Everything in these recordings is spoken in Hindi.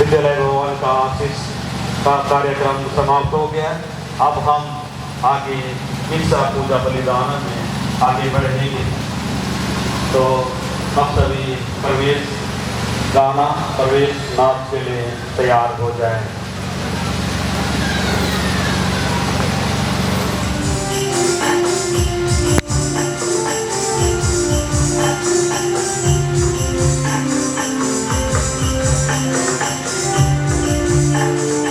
विद्यालय भवन का आशीष का कार्यक्रम समाप्त हो गया। अब हम आगे हिंसा पूजा बलिदान में आगे बढ़ेंगे। तो अब सभी प्रवेश नाच के लिए तैयार हो जाएं। Thank you.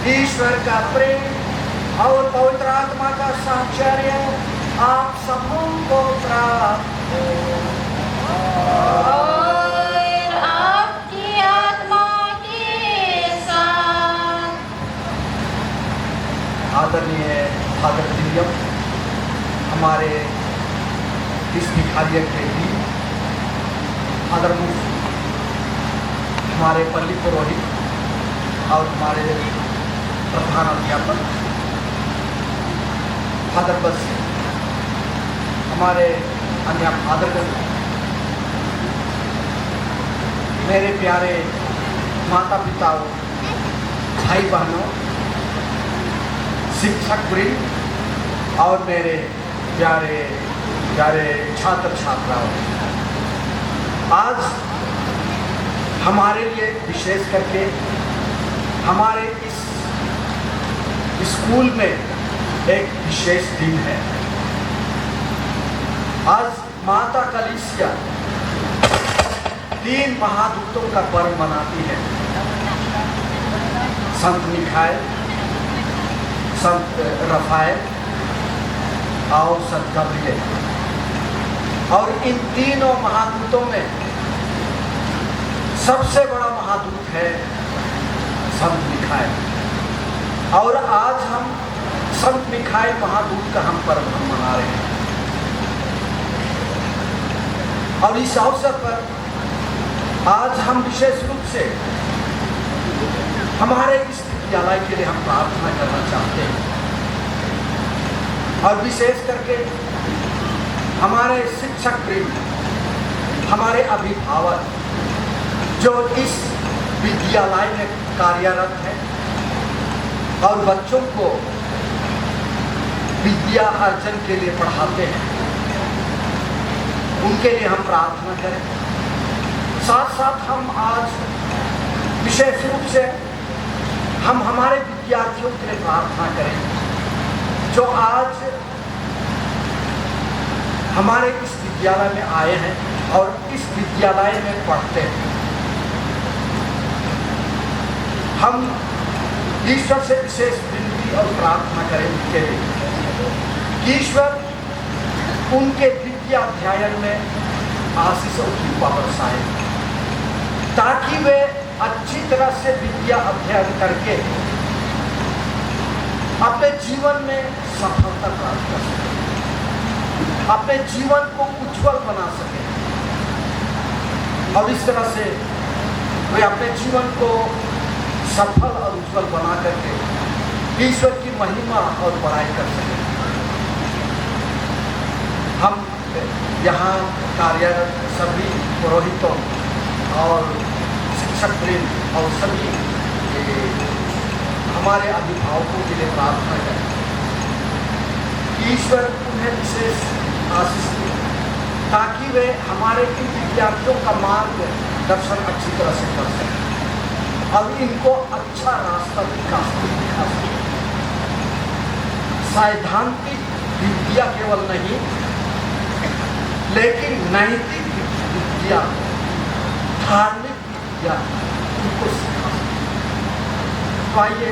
ईश्वर का प्रेम और पवित्र आत्मा का साहचर्य आप सबों को प्राप्त हो और आपकी आत्मा के साथ। आदरणीय फादर दिव्यम, हमारे इस भिखारियत के भी फादर मुफ्ती, हमारे पल्ली पुरोहित और हमारे प्रधान अध्यापक फादर बस्सी, हमारे अन्य फादरगण, मेरे प्यारे माता पिताओं, भाई बहनों, शिक्षक वृंद और मेरे प्यारे प्यारे छात्र छात्राओं, आज हमारे लिए विशेष करके हमारे इस स्कूल में एक विशेष दिन है। आज माता कलीसिया 3 महादूतों का पर्व मनाती है। संत मिखाइल, संत रफाएल और संत गब्रिएल। और इन तीनों महादूतों में सबसे बड़ा महादूत है संत मिखाइल। और आज हम संत मिखाइल महादूत का हम पर्व मना रहे हैं। और इस अवसर पर आज हम विशेष रूप से हमारे इस विद्यालय के लिए हम प्रार्थना करना चाहते हैं। और विशेष करके हमारे शिक्षक वृंद, हमारे अभिभावक जो इस विद्यालय में कार्यरत हैं और बच्चों को विद्या अर्जन के लिए पढ़ाते हैं, उनके लिए हम प्रार्थना करें। साथ साथ हम आज विशेष रूप से हम हमारे विद्यार्थियों के लिए प्रार्थना करें जो आज हमारे इस विद्यालय में आए हैं और इस विद्यालय में पढ़ते हैं। हम ईश्वर से विशेष विनती और प्रार्थना करें उनके लिए। ईश्वर उनके विद्या अध्ययन में आशीष और कृपा बरसाए ताकि वे अच्छी तरह से विद्या अध्ययन करके अपने जीवन में सफलता प्राप्त कर सकें, अपने जीवन को उज्जवल बना सके और इस तरह से वे अपने जीवन को सफल और उज्जवल बना करके ईश्वर की महिमा और बड़ाई कर सके। हम यहाँ कार्यरत सभी पुरोहितों और शिक्षक वृंद और सभी हमारे अभिभावकों के लिए प्रार्थना करें। ईश्वर उन्हें विशेष आशीष दे ताकि वे हमारे इन विद्यार्थियों का मार्ग दर्शन अच्छी तरह से कर सकें और इनको अच्छा रास्ता दिखा सकें। सैद्धांतिक विद्या केवल नहीं, लेकिन नैतिक विद्या, धार्मिक विद्या उनको सिखा सकें। तो आइए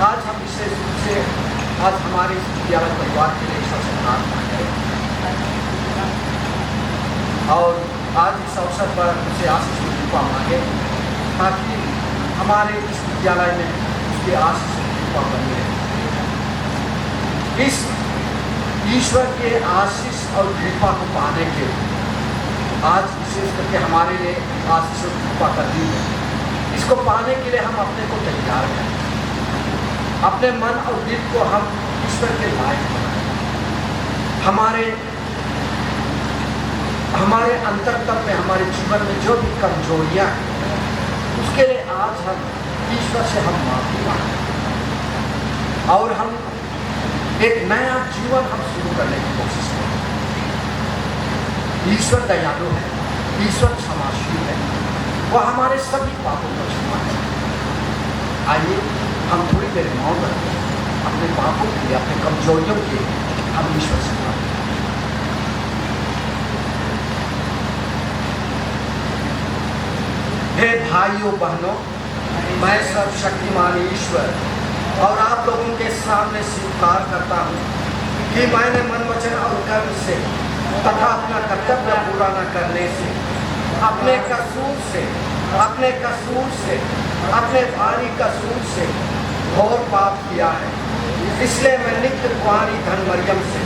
आज हम विशेष रूप से आज हमारे इस विद्यालय परिवार के लिए ईश्वर से प्रार्थना करें और आज इस अवसर पर उसे आशीष की कृपा मांगे ताकि हमारे इस विद्यालय में उसकी आशीष की कृपा बनी रहे। इस ईश्वर के आशीष और कृपा को पाने के लिए आज विशेष करके हमारे लिए आशीष और कृपा का दिन है। इसको पाने के लिए हम अपने को तैयार करें, अपने मन और दिल को हम ईश्वर के लायक बनाएं। हमारे अंतरतम में, हमारे जीवन में जो भी कमजोरियां हैं उसके लिए आज हम ईश्वर से हम माफी मांगें और हम एक नया जीवन हम शुरू करने की कोशिश करें। ईश्वर दयालु है, ईश्वर क्षमाशील है, वह हमारे सभी पापों को क्षमा करें। आइए हम थोड़ी देर मौन रखें, अपने पापों के लिए, अपने कमजोरियों के लिए हम ईश्वर से मांगें। हे भाइयों बहनों, मैं सर्वशक्तिमान ईश्वर और आप लोगों के सामने स्वीकार करता हूँ कि मैंने मन वचन और कर्म से तथा अपना कर्तव्य पूरा न करने से अपने कसूर से अपने भारी कसूर से घोर पाप किया है। इसलिए मैं नित्य कुंवारी धन मरियम से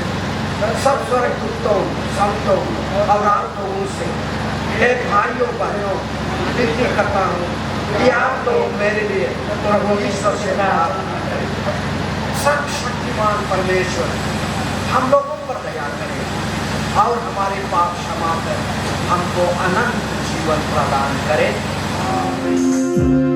सब स्वर्गदूतों, संतों और आप लोगों से, हे भाइयों बहनों, विनती करता हूँ कि आप लोग मेरे लिए प्रभु ईश्वर से प्रार्थना करें। सर्वशक्तिमान परमेश्वर हम लोगों पर दया करें और हमारे पाप क्षमा कर हमको अनंत जीवन प्रदान करें। Hare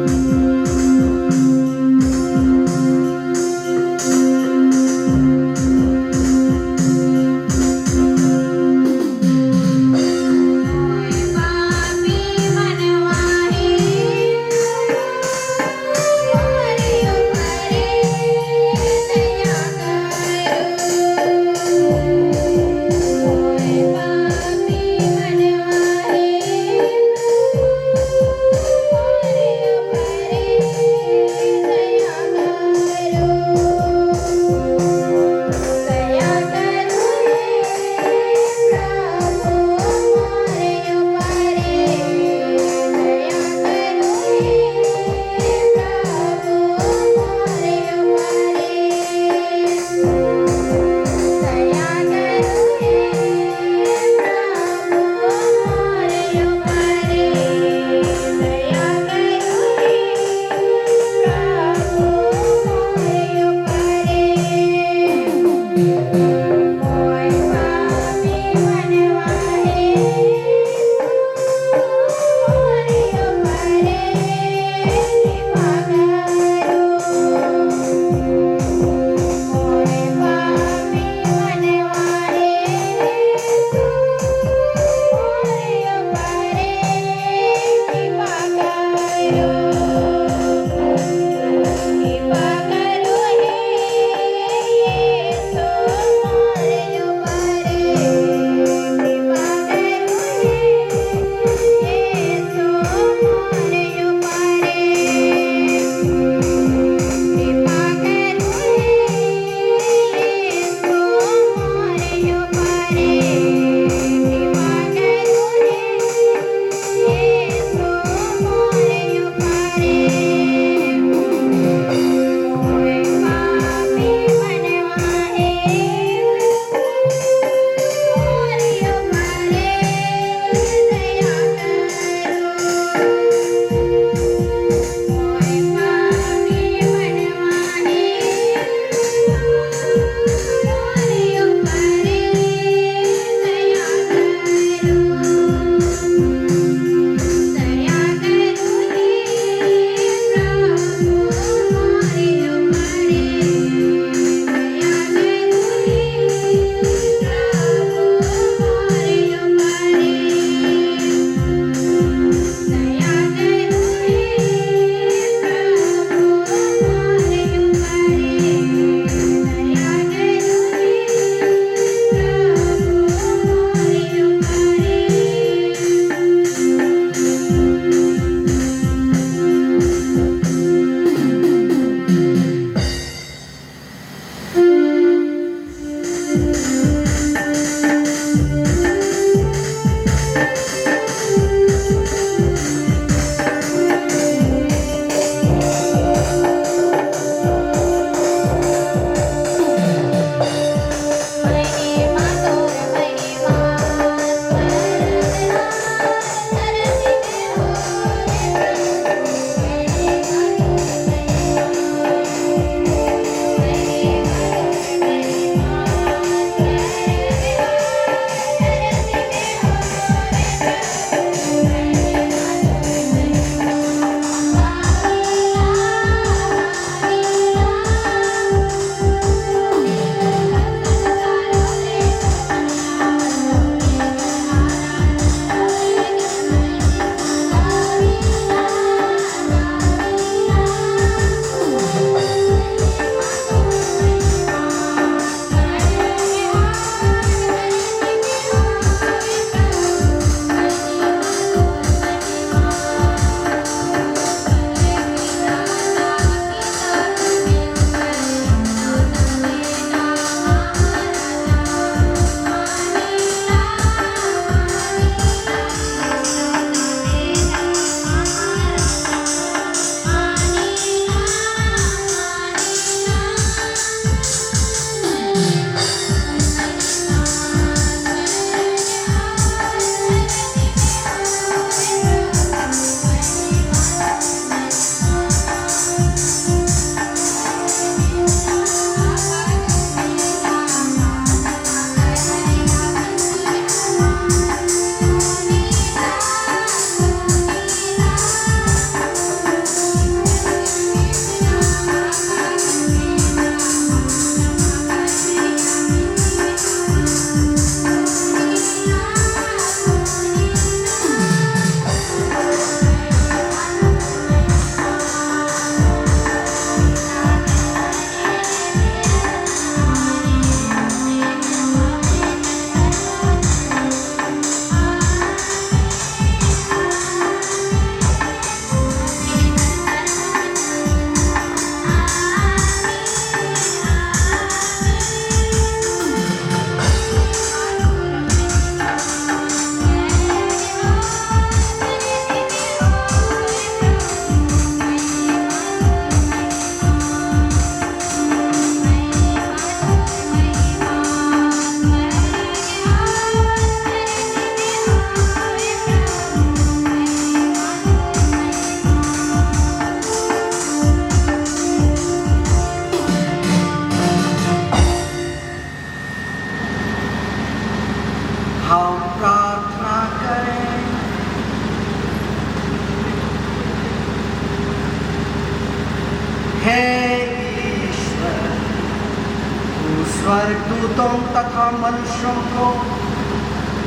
स्वर्गदूतों तथा मनुष्यों को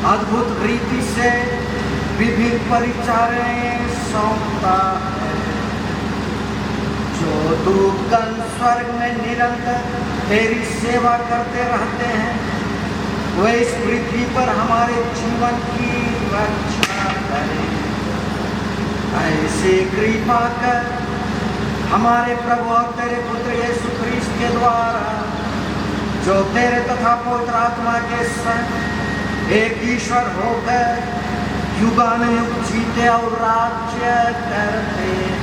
अद्भुत रीति से विभिन्न परिचारें सौंपता है। जो दूतगण स्वर्ग में निरंतर तेरी सेवा करते रहते हैं, वे इस पृथ्वी पर हमारे जीवन की रक्षा करें। ऐसे कृपा कर हमारे प्रभु और तेरे पुत्र यीशु ख्रीस्त के द्वारा, जो तेरे तथा पवित्र आत्मा के संग एक ईश्वर होकर युगानुयुग जीते और राज्य करते हैं।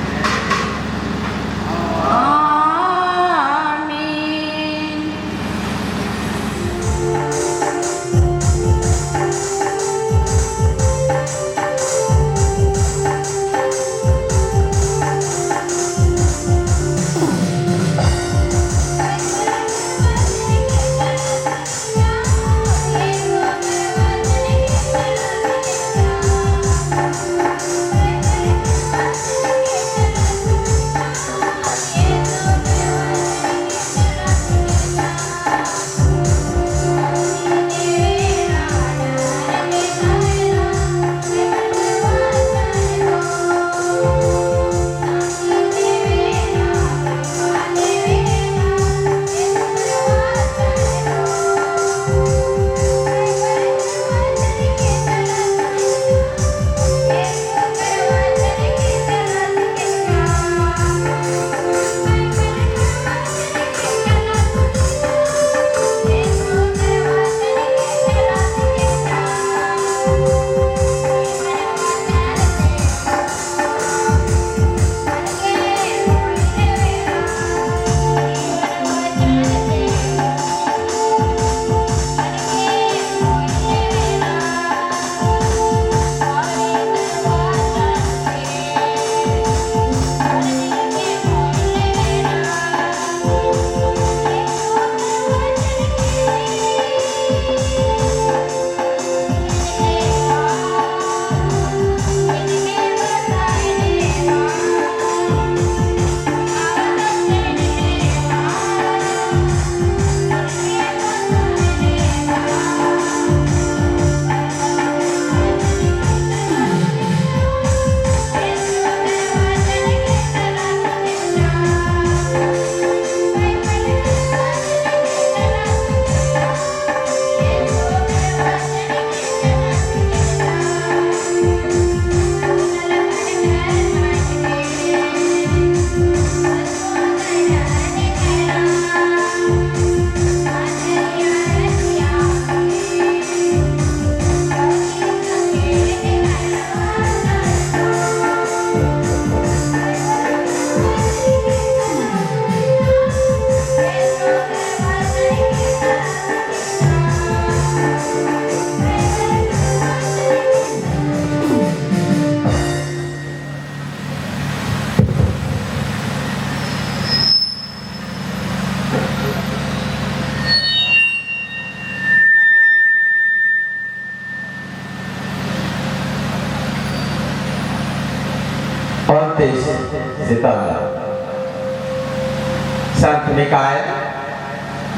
संत मिकाएल,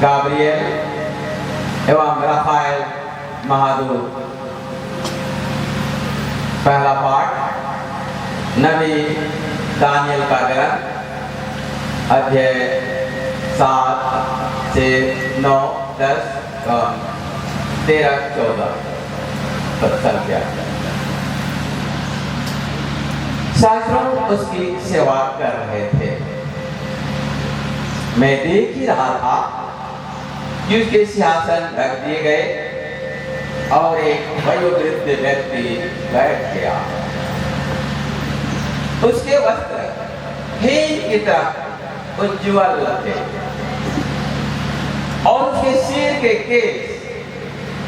गाब्रिएल एवं राफाएल महादूत। पहला पाठ नबी दानियल का ग्रंथ, अध्याय 7 से 9, 10, 13, 14 तक संख्या। शास्त्रों उसकी सेवा कर रहे थे। मैं देख ही रहा था कि उसके सिंहासन रख दिए गए और एक वयोवृद्ध व्यक्ति बैठ गया। उसके वस्त्र हीन की तरह उज्ज्वल थे और उसके सिर के केस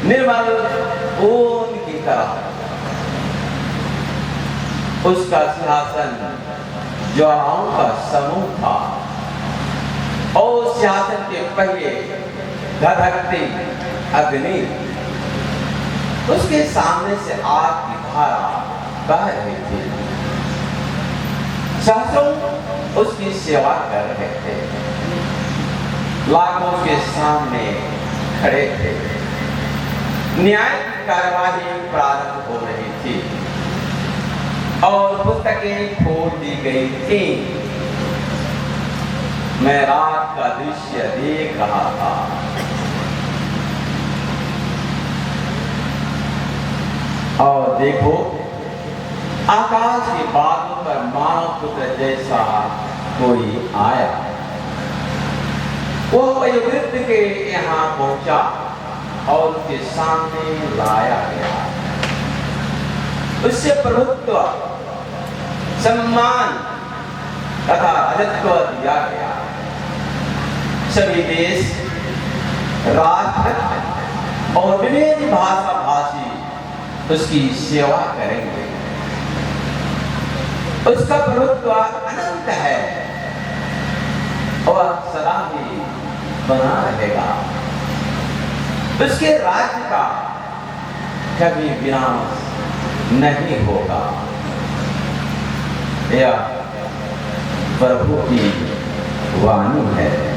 निर्मल ऊन की तरह। उसका सिंहासन ज्वालाओं का समूह था और सिंहासन के पहिए धधकती अग्नि। उसके सामने से आग की धारा बह रही थी। सहस्रों उसकी सेवा कर रहे थे। लाखों के सामने खड़े थे। न्याय की कार्यवाही प्रारंभ हो रही थी और पुस्तकें खोल दी गई थी। मैं रात का दृश्य देख रहा था। और देखो, आकाश के बादलों पर मानव पुत्र जैसा कोई आया। वो वयोवृद्ध के यहाँ पहुंचा और उसके सामने लाया गया। उससे प्रभुत्व, सम्मान तथा राजत्व दिया गया। सभी देश, राष्ट्र और विभिन्न भाषा भाषी उसकी सेवा करेंगे। उसका प्रभुत्व अनंत है और सदा ही बना रहेगा। उसके राज्य का कभी विनाश नहीं होगा। यह प्रभु की वाणी है।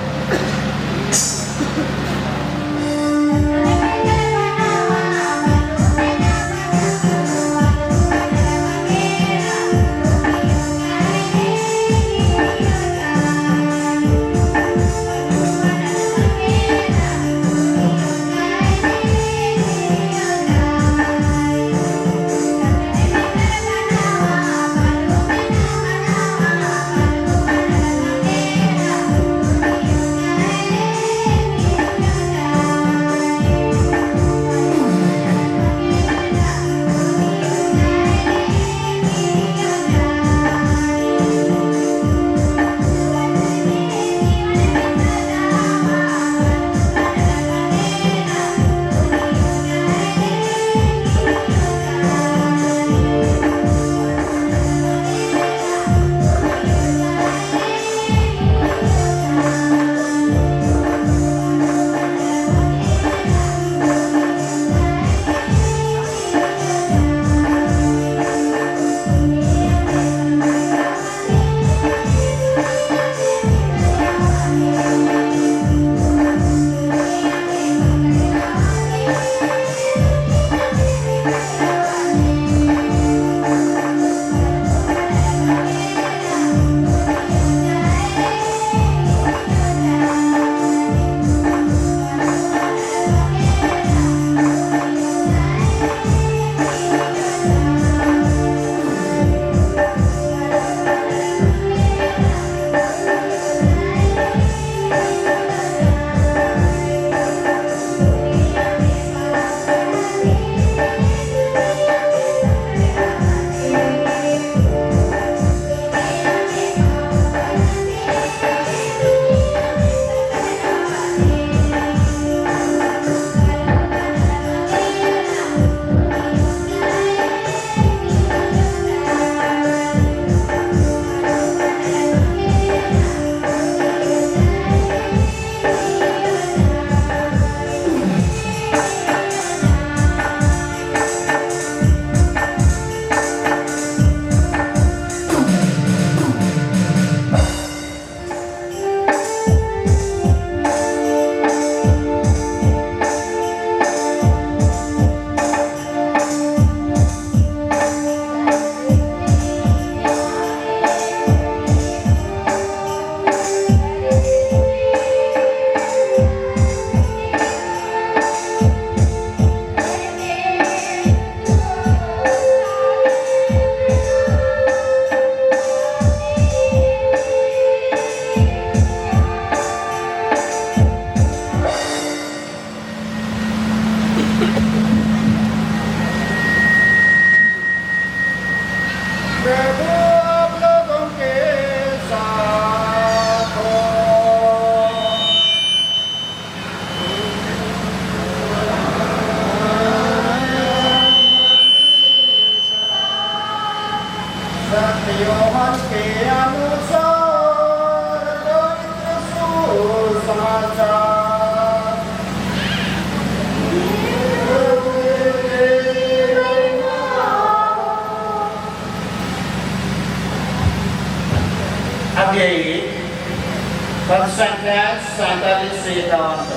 Persangka Santali Sitawanto.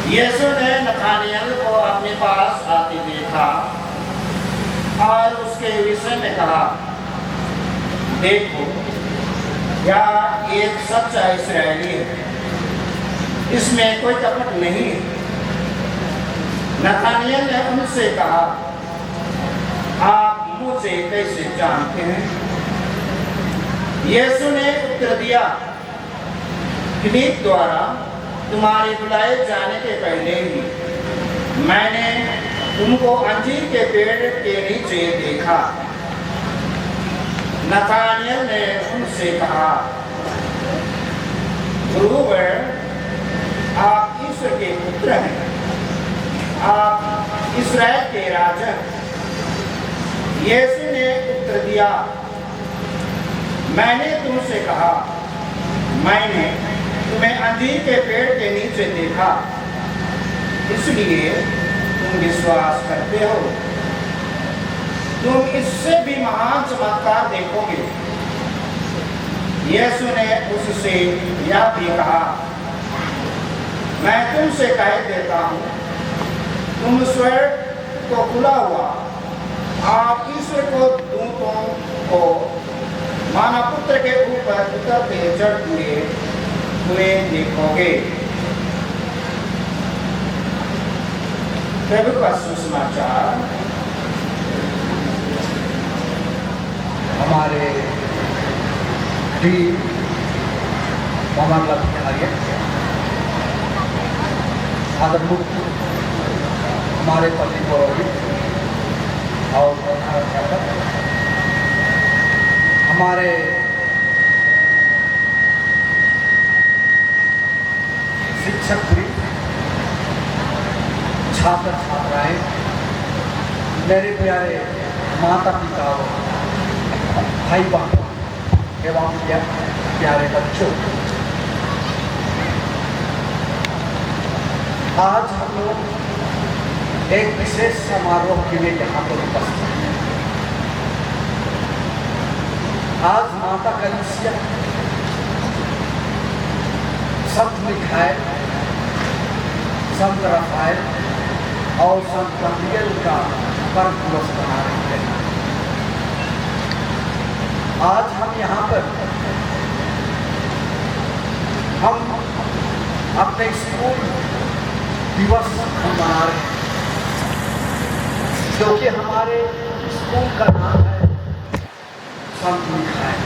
यीशु ने नथानियल को अपने पास आते देखा और उसके विषय में कहा, देखो, यह एक सच्चा इस्राएली है, इसमें कोई कपट नहीं है। नथानियल ने उनसे कहा, आप मुझे कैसे जानते हैं? यीशु ने उत्तर दिया, फिलिप द्वारा तुम्हारे बुलाए जाने के पहले ही मैंने तुमको अंजीर के पेड़ के नीचे देखा। नथानियल ने उनसे कहा, गुरुवर, आप ईश्वर के पुत्र हैं, आप इस्राएल के राजा हैं। यीशु ने उत्तर दिया, मैंने तुमसे कहा, मैंने तुम्हें अंजीर के पेड़ के नीचे देखा, इसलिए तुम विश्वास करते हो। तुम इससे भी महान चमत्कार देखोगे। यीशु ने उससे यह भी कहा, मैं तुमसे कह देता हूँ, तुम स्वर्ग को खुला हुआ, आप ईश्वर को दूतों को मानव पुत्र के ऊपर उतरते चढ़ते हुए देखोगे। प्रभु का सुसमाचार। हमारे डी मोहम्मद आर्य आदरमुक्त हमारे पति पुरोहित और अध्यापक, हमारे शिक्षक भी, छात्र छात्राएं, मेरे प्यारे माता पिता भाई बहनों एवं प्यारे बच्चों, आज हम लोग एक विशेष समारोह के लिए यहाँ पर उपस्थित हैं। आज माता कलीसिया संत मिखाइल, संत रफाइल और संत गब्रिएल का पर्व दिवस मना रहे हैं। आज हम यहाँ पर हम अपने स्कूल दिवस मना रहे हैं, क्योंकि हमारे स्कूल का नाम है संत मिखाइल।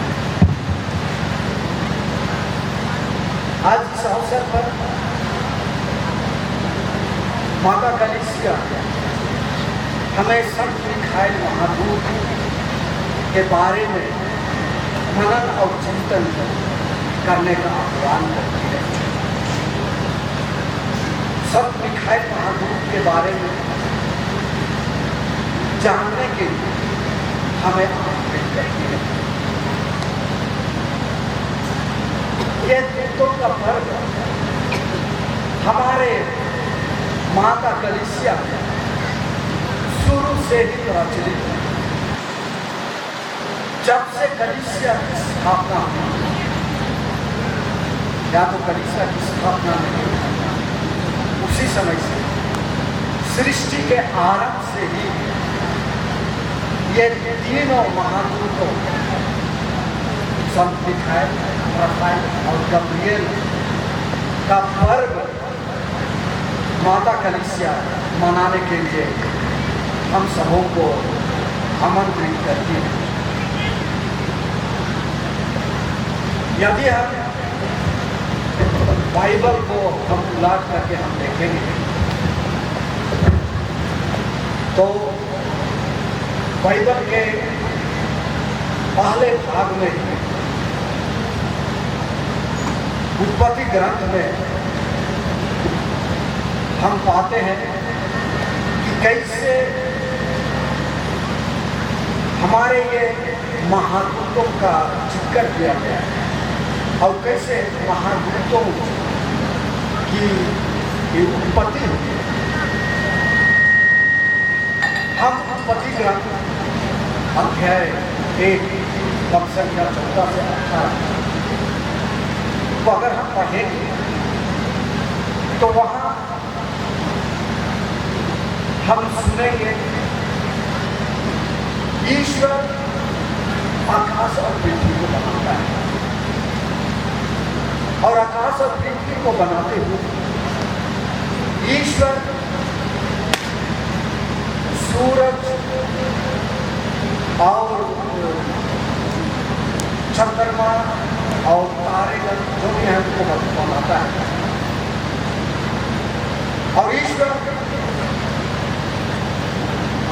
आज इस अवसर पर माता कलीसिया हमें संत मिखाइल महादूत के बारे में मनन और चिंतन करने का आह्वान करती है। संत मिखाइल महादूत के बारे में जानने के लिए हमें आमंत्रित करती है। ये दूतों का पर्व हमारे माता कलीसिया शुरू से ही प्रचलित है। जब से कलीसिया की स्थापना हुई, या तो कलीसिया की स्थापना नहीं, उसी समय से सृष्टि के आरंभ से ही ये तीनों महादूतों संत मिखाइल, रफाइल और गब्रिएल का पर्व माता कलीसिया मनाने के लिए हम सबों को आमंत्रित करती है। यदि हम बाइबल को हम उलट करके हम देखेंगे तो बाइबल के पहले भाग में उत्पत्ति ग्रंथ में हम पाते हैं कि कैसे हमारे ये महादूतों का जिक्र किया गया है और कैसे महादूतों की उत्पत्ति हुई। हम उत्पत्ति ग्रंथ अध्याय 1 पद संख्या 14 से 18 तो अगर हम पढ़ेंगे तो वहाँ हम सुनेंगे ईश्वर आकाश और पृथ्वी को बनाता है, और आकाश और पृथ्वी को बनाते हुए ईश्वर सूरज और चंद्रमा और तारेगण जो भी है उनको बनाता है। और ईश्वर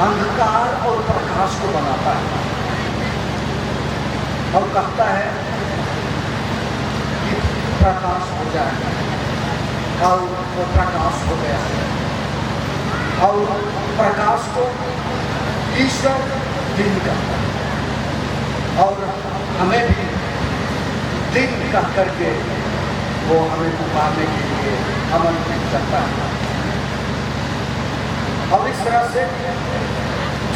अंधकार और प्रकाश को बनाता है और कहता है कि प्रकाश हो जाए, और वो प्रकाश हो गया। और प्रकाश को ईश्वर दिन कहता है, और हमें भी दिन कह करके वो हमें पुकारने के लिए आमंत्रित करता है। और इस तरह से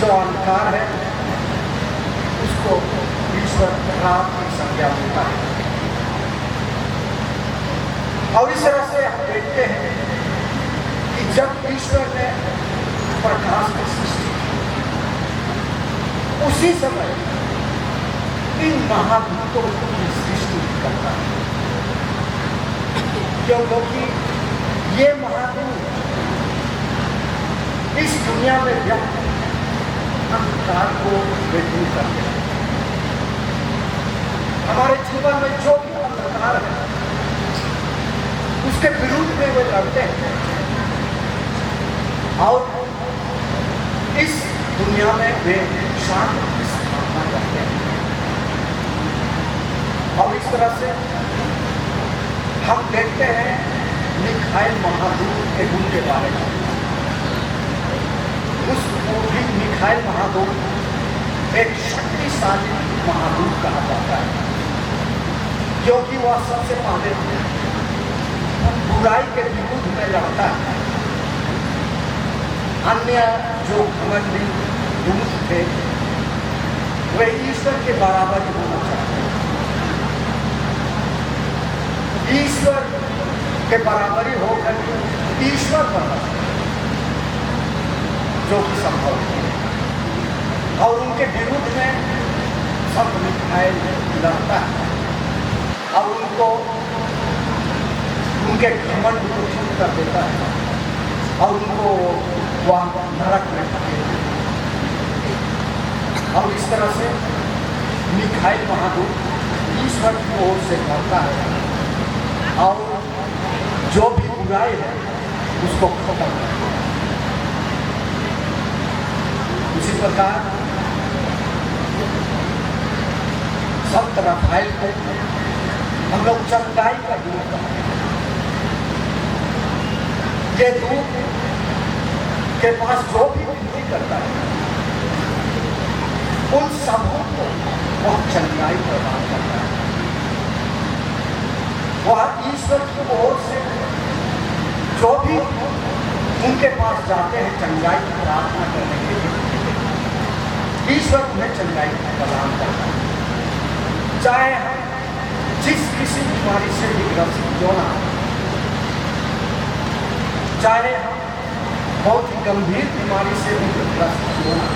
जो अंधकार है उसको ईश्वर रात की संज्ञा देता है। और इस तरह से हम देखते हैं कि जब ईश्वर ने प्रकाश की सृष्टि की, उसी समय इन महाभूतों की सृष्टि करता है, क्योंकि ये महाभूत इस दुनिया में व्यक्त अंधकार को विरोध करते हैं। हमारे जीवन में जो भी अंधकार है उसके विरुद्ध में वे लड़ते हैं, और इस दुनिया में वे शांति की स्थापना करते हैं। और इस तरह से हम देखते हैं मिखाइल महादूत के गुण के बारे में। उस मिखाइल महादूत एक शक्तिशाली महादूत कहा जाता है, क्योंकि वह सबसे पहले बुराई के विरुद्ध में लड़ता है। अन्य जो घमंडी दूत थे वे ईश्वर के बराबर ही होना चाहते हैं। ईश्वर के बराबरी होकर ईश्वर बना, जो कि संभव है। और उनके विरुद्ध में सब मिखाइल लड़ता है और उनको उनके घमंड को छूट कर देता है और उनको वह नरक में धकेलता है। और इस तरह से मिखाइल महादूत ईश्वर की ओर से लड़ता है और जो भी बुराई है उसको खत्म करता है। इसी प्रकार संत रफाइल को हम लोग चंगाई का दूत कहते हैं। ये दूत के पास जो भी विनती करता है उन सबों को वह चंगाई प्रदान करता है। वह ईश्वर की ओर से जो भी उनके पास जाते हैं चंगाई की प्रार्थना करने के लिए, ईश्वर उन्हें चंगाई प्रदान करता है। चाहे हम जिस किसी बीमारी से भी ग्रसित क्यों ना, चाहे हम बहुत ही गंभीर बीमारी से भी ग्रसित क्यों ना,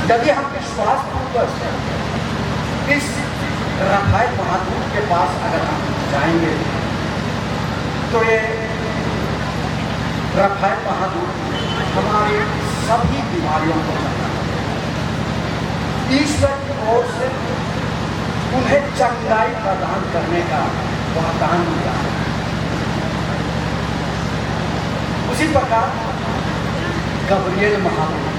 यदि हम विश्वास पूर्वक इस रफाइल महादूत के पास अगर हम जाएंगे तो ये रफाइल महादूत हमारी सभी बीमारियों को ईश्वर की ओर से उन्हें चंगाई प्रदान करने का वह दान दिया। उसी प्रकार गब्रिएल महादूत,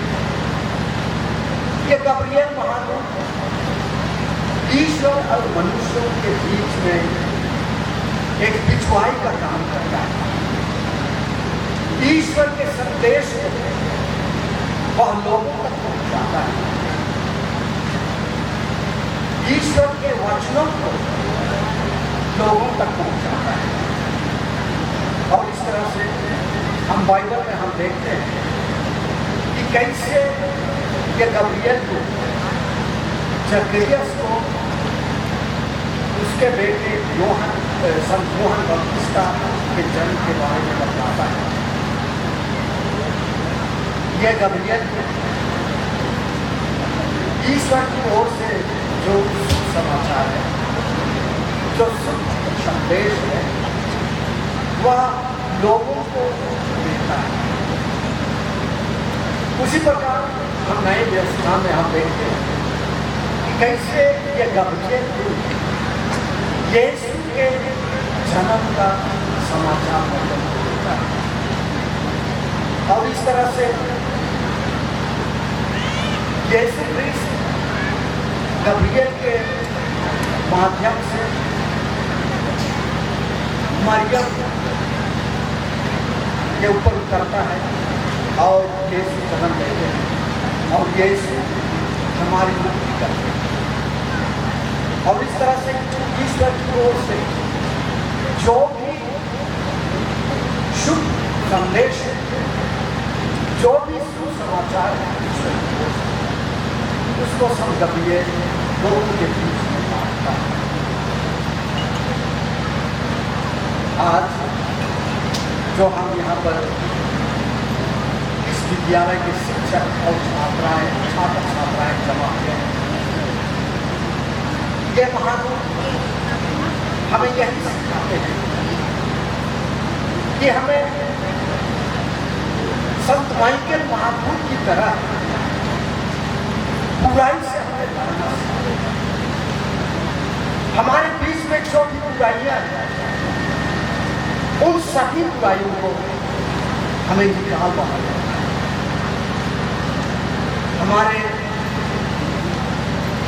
ये गब्रिएल महादूत ईश्वर और मनुष्यों के बीच में एक पिछुआई का काम करता है। ईश्वर के संदेश को वह लोगों तक पहुंचाता है, ईश्वर के वचनों को लोगों तक पहुंचाता है। और इस तरह से हम बाइबल में हम देखते हैं कि कैसे ये गब्रिएल को जकरियस को उसके बेटे संत योहन बपतिस्मा के जन्म के बारे में बताता है। ये गब्रियल ईश्वर की ओर से जो समाचार है, जो संदेश है, वह लोगों को देता है। उसी प्रकार हम नए व्यवस्था में हम देखते हैं कि कैसे ये गब्रियल यीशु के जन्म का समाचार देता है। और इस तरह से यीशु क्रिस्त गब्रियल के माध्यम से मरियम के ऊपर उतरता है और यीशु जन्म लेते हैं और यीशु हमारी मुक्ति करते हैं। और इस तरह से ईश्वर की ओर से जो भी शुभ संदेश है, जो भी सुसमाचार है, ईश्वर की ओर से उसको हम गब्रियल लोगों के बीच में बांटता है। आज जो हम यहाँ पर इस विद्यालय के शिक्षक और छात्र छात्राएं जमा हुए हैं, ये महादूत हमें यही सिखाते हैं कि हमें संत माइकल महादूत की तरह बुराई से हमें लड़ना चाहिए। हमारे बीच में जो भी बुराइयां हैं, उन सभी बुराइयों को हमें निकालना है। हमारे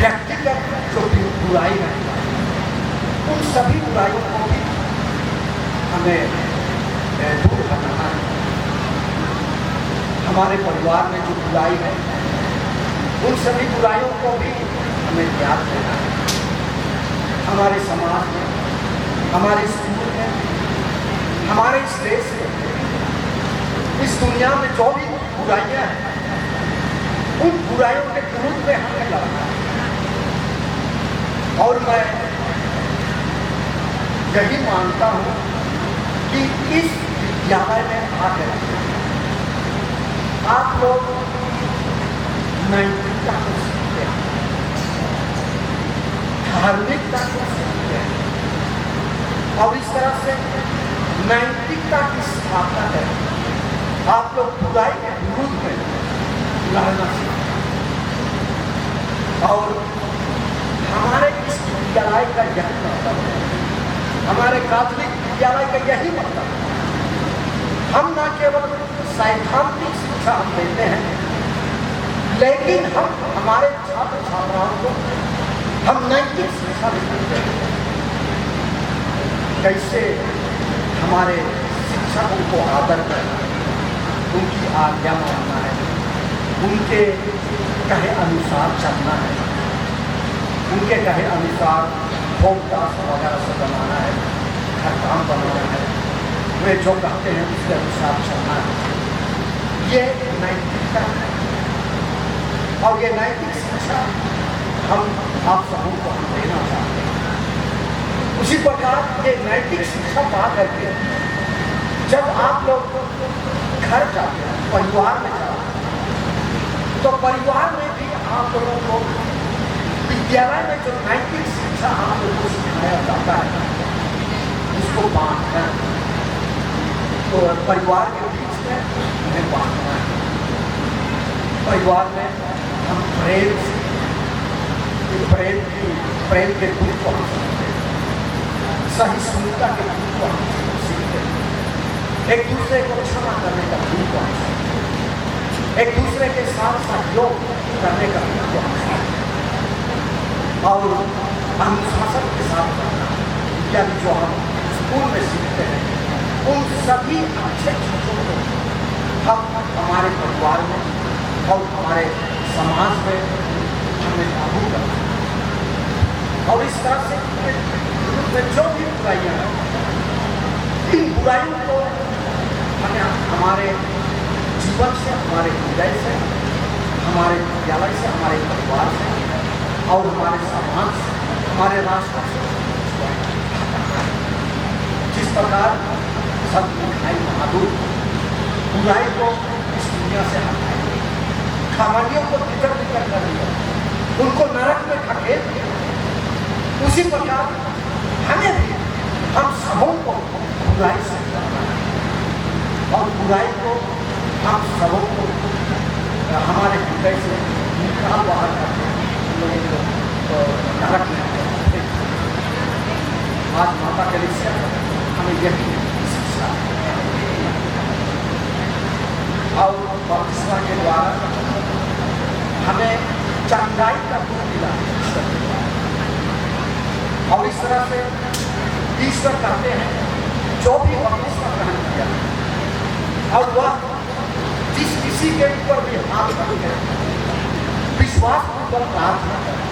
व्यक्तिगत जो भी बुराई है, उन सभी बुराइयों को भी हमें दूर करना है। हमारे परिवार में जो बुराई है, उन सभी बुराइयों को भी हमें त्याग देना है। हमारे समाज में, हमारे स्कूल में, हमारे इस देश में, इस दुनिया में जो भी बुराइयां हैं, उन बुराइयों के विरुद्ध में हमें लड़ना है। और मैं यही मानता हूं कि इस विद्यालय में आकर आप लोग नैतिकता को सीखते हैं, धार्मिकता को सीखते हैं और इस तरह से नैतिकता की स्थापना करें। आप लोग बुराई के विरुद्ध में लड़ना सीखें। और हमारे इस विद्यालय का यही मतलब है, हमारे कैथोलिक विद्यालय का यही मतलब है। हम न केवल सैद्धांतिक शिक्षा हम देते हैं, लेकिन हम हमारे छात्र छात्राओं को हम नैतिक शिक्षा भी देते हैं। कैसे हमारे शिक्षकों को आदर करना है, उनकी आज्ञा मानना है, उनके कहे अनुसार चलना है, उनके कहे अनुसार भोगदास वगैरह से बनाना है, घर काम बनाना है, वे जो कहते हैं उसके अनुसार चलना है। ये नैतिकता है और ये नैतिक शिक्षा हम आप सबों को हम देना चाहते हैं। उसी प्रकार ये नैतिक शिक्षा पा करके जब आप लोग घर जाते हैं, परिवार में जाते हैं, तो परिवार में भी आप लोगों को विद्यालय में जो नैतिक शिक्षा आप लोगों को सिखाया जाता है, उसको बांटना है। तो परिवार के बीच में हमें बांटना है। परिवार में हम प्रेम के गुण को हम सीखते हैं, सहिष्णुता के गुण को हम सीखते हैं, एक दूसरे को क्षमा करने का गुण को हम सीखते हैं, एक दूसरे के साथ सहयोग करने का गुण को हम सीखते हैं और अनुशासन के साथ करना, यानी जो हम स्कूल में सीखते हैं, उन सभी अच्छे चीज़ों को हम हमारे परिवार में और हमारे समाज में हमें लागू करना है। और इस तरह से जो भी बुराइयाँ हैं, इन बुराइयों को हमें हमारे जीवन से, हमारे हृदय से, हमारे विद्यालय से, हमारे परिवार से और हमारे समाज से, हमारे राष्ट्र से जिस प्रकार संत मिखाइल महादूत बुराई को इस दुनिया से हटाएंगे, खमानियों को भीतर भीतर कर दिया, उनको नरक में धकेल दिया। उसी प्रकार हमें भी, हम सबों को बुराई से बचाना है और बुराई को हम सबों को हमारे हृदय से निकाल बाहर करके लोगों को नरक में धकेल। आज माता कलीसिया हमें यही शिक्षा और बपतिस्मा के द्वारा हमें चंगाई का गुण मिला और इस तरह से ईश्वर कहते हैं जो भी बपतिस्मा ग्रहण किया और वह जिस किसी के ऊपर भी हाथ रखे विश्वास पूर्वक प्रार्थना करे,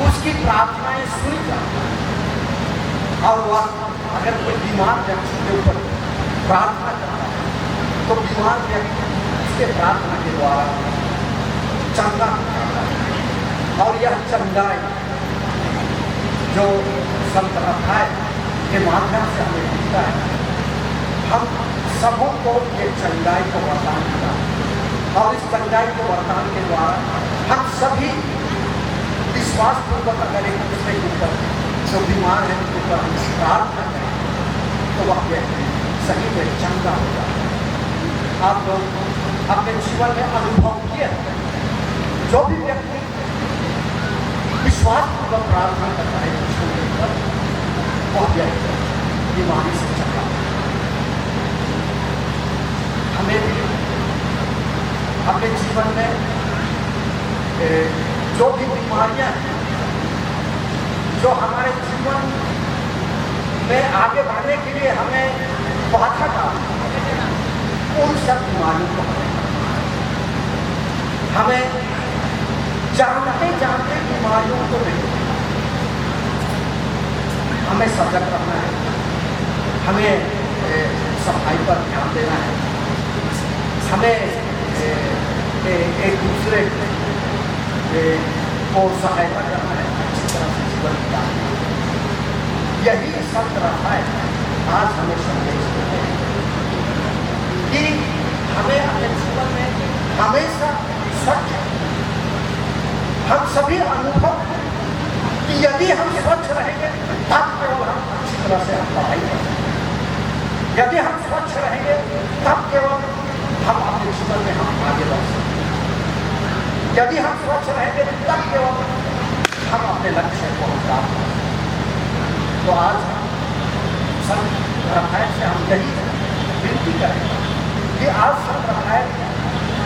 उसकी प्रार्थनाएं सुनी जाती और वह अगर कोई बीमार व्यक्ति के ऊपर प्रार्थना करता है तो बीमार व्यक्ति उसके प्रार्थना के द्वारा चंगा होता है। और यह चंगाई जो संत रखाए के माध्यम से हमें मिलता है, हम सबों को ये चंगाई को वरदान मिला और इस चंगाई को वरदान के द्वारा हम सभी विश्वास पूर्वक अगर एक दूसरे के ऊपर जो बीमार है उनके ऊपर हम प्रार्थना करें तो वह व्यक्ति सही में चंगा हो जाता है। आप लोग अपने जीवन में अनुभव किए, जो भी व्यक्ति विश्वास पूर्वक प्रार्थना करता है दूसरों के ऊपर, वह व्यक्ति बीमारी से चंगा होता है। हमें भी अपने जीवन में जो भी बीमारियां हैं जो हमारे जीवन में आगे बढ़ने के लिए हमें बाधा डालती है, उन सब बीमारियों को हमें जानते जानते बीमारियों को नहीं, हमें सजग रहना है, हमें सफाई पर ध्यान देना है, हमें एक दूसरे को सहायता करना है, अच्छी तरह से जीवन बिताना है। यही सब रहा है आज हमें संदेश देते हैं कि हमें अपने जीवन में हमेशा स्वच्छ, हम सभी अनुभव कि यदि हम स्वच्छ रहेंगे तब केवल हम अच्छी तरह से हम पढ़ाई कर सकते, यदि हम स्वच्छ रहेंगे तब केवल हम अपने जीवन में हम आगे बढ़ सकते, यदि हम स्वच्छ रहेंगे तब केवल हम अपने लक्ष्य को हम प्राप्त कर सकते। तो आज संत रफायल से हम यही विनती करें कि आज संत रफायल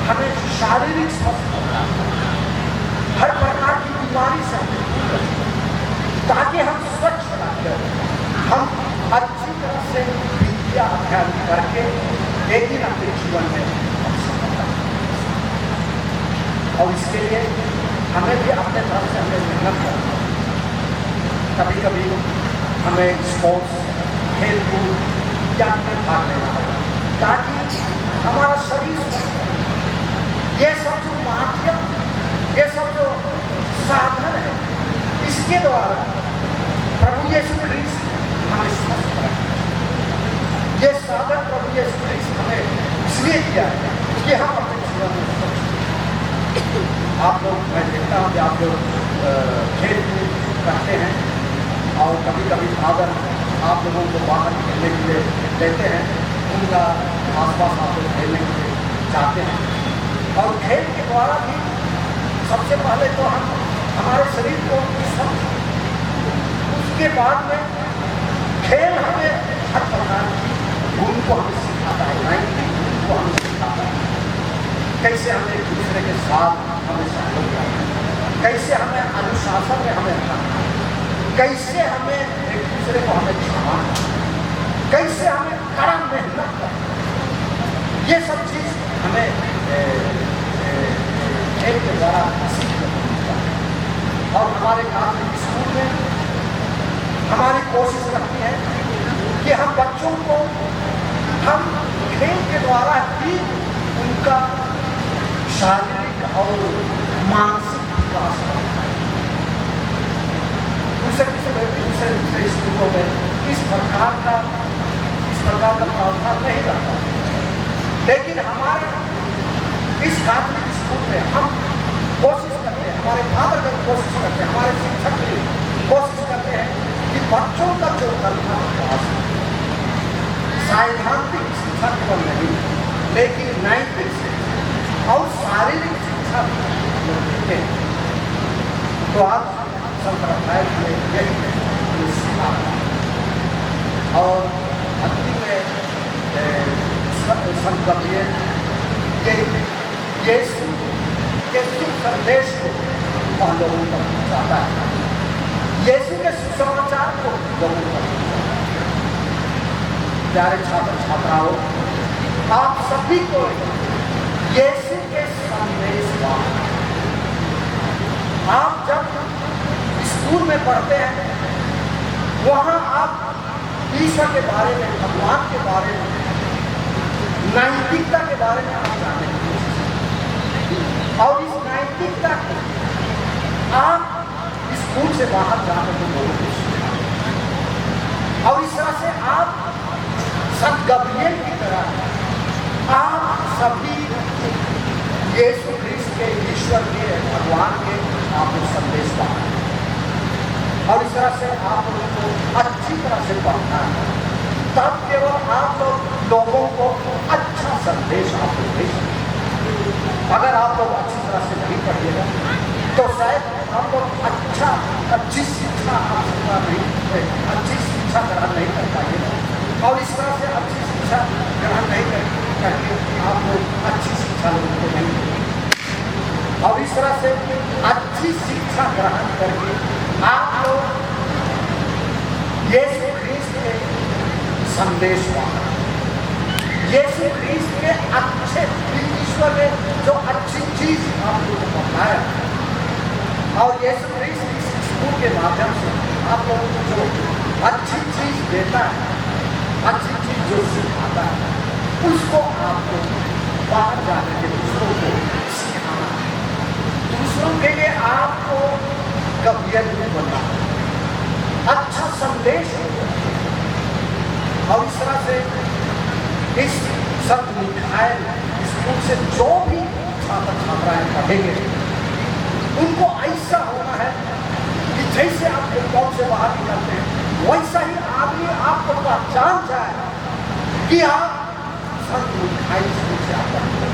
हमें शारीरिक स्वस्थ हर प्रकार की बीमारी से ताकि हम स्वच्छ रहकर हम अच्छी तरह से विद्या अध्ययन करके एक दिन अपने जीवन में हम सफलता और इसके लिए हमें भी अपने तरफ से हमें मेहनत करना। कभी कभी हमें स्पोर्ट्स खेल कूद इत्यादि में भाग लेना होगा ताकि हमारा शरीर स्वस्थ रहे। ये सब जो माध्यम, ये सब जो साधन है, इसके द्वारा प्रभु यीशु ख्रीस्त हमें स्वस्थ रखे। ये साधन प्रभु यीशु ख्रीस्त हमें इसलिए दिया है कि हम अपने जीवन में स्वच्छ। आप लोग, मैं देखता हूँ कि आप लोग खेल कूद करते हैं और कभी कभी फादर आप लोगों को बाहर खेलने के लिए देते हैं, उनका आसपास आप लोग खेलने के लिए जाते हैं और खेल के द्वारा भी सबसे पहले तो हम हमारे शरीर को स्वस्थ, उसके बाद में खेल हमें हर प्रकार की गुण को हमें सिखाता है, नैतिक गुण को हमें सिखाता है, कैसे हमें एक दूसरे के साथ हमें सहयोग करना है, कैसे हमें अनुशासन में हमें रखना है, कैसे हमें एक दूसरे को हमें क्षमा करना है, कैसे हमें कड़म मेहनत करना है। ये सब चीज़ हमें खेल के द्वारा सीखने को मिलता है। और हमारे कैथोलिक स्कूल में हमारी कोशिश रहती है कि हम बच्चों को हम खेल के द्वारा ही उनका शारीरिक और मानसिक विकास करते हैं। दूसरे स्कूलों में इस प्रकार का प्रावधान नहीं रहता, लेकिन हमारे इस कैथोलिक स्कूल में हम कोशिश करते हैं, हमारे फादर कोशिश करते हैं, हमारे शिक्षक भी कोशिश करते हैं कि बच्चों का जो कल्पना विकास सैद्धांतिक शिक्षा केवल नहीं लेकिन नैतिक शिक्षा और शारीरिक शिक्षा देते हैं। तो आज संप्रदाय में यही सीखा और अंतिम में संत गब्रिएल ये के शुभ संदेश को हम लोगों तक पहुँचाता है, यीशु के सुसमाचार को लोगों तक पहुँचाता है। प्यारे छात्र छात्राओं, आप सभी को यीशु के संदेश का आप जब स्कूल में पढ़ते हैं वहाँ आप ईश्वर के बारे में, भगवान के बारे में, नैतिकता के बारे में आप जानने की कोशिश करें और इस नैतिकता को आप स्कूल से बाहर जाकर के लोगों को सिखाएं और इस तरह से आप संत गब्रिएल की तरह आप सभी यीशु ख्रिस्त के, ईश्वर के, भगवान के आप संदेश पाएं और इस तरह से आप लोगों को अच्छी तरह से पढ़ना है, तब केवल आप लोगों को अच्छा संदेश आप लोग दे सकते। अगर आप लोग अच्छी तरह से नहीं पढ़िएगा तो शायद आप लोग अच्छी शिक्षा अच्छी शिक्षा ग्रहण नहीं कर पाइएगा और इस तरह से अच्छी शिक्षा ग्रहण नहीं करके आप लोग अच्छी शिक्षा लोगों को नहीं देंगे और इस तरह से अच्छी शिक्षा ग्रहण करके आप लोग यीशु ख्रिस्त के संदेश पाना, यीशु ख्रिस्त के अच्छे, ईश्वर ने जो अच्छी चीज आप लोगों को बताया और यीशु ख्रिस्त इस स्कूल के माध्यम से आप लोगों को जो अच्छी चीज देता है, अच्छी चीज जो सिखाता है, उसको आपको बाहर जाने के दूसरों को सिखाना है, दूसरों के लिए आपको गब्रिएल बनना, अच्छा संदेश और इस तरह से इस संत मिखाएल स्कूल से जो भी छात्र छात्राएं पढ़ेंगे उनको ऐसा होना है कि जैसे आप लॉकडाउन से बाहर निकलते हैं वैसा ही आदमी आपको पहचान जाए कि आप संत मिखाएल स्कूल से आते हैं।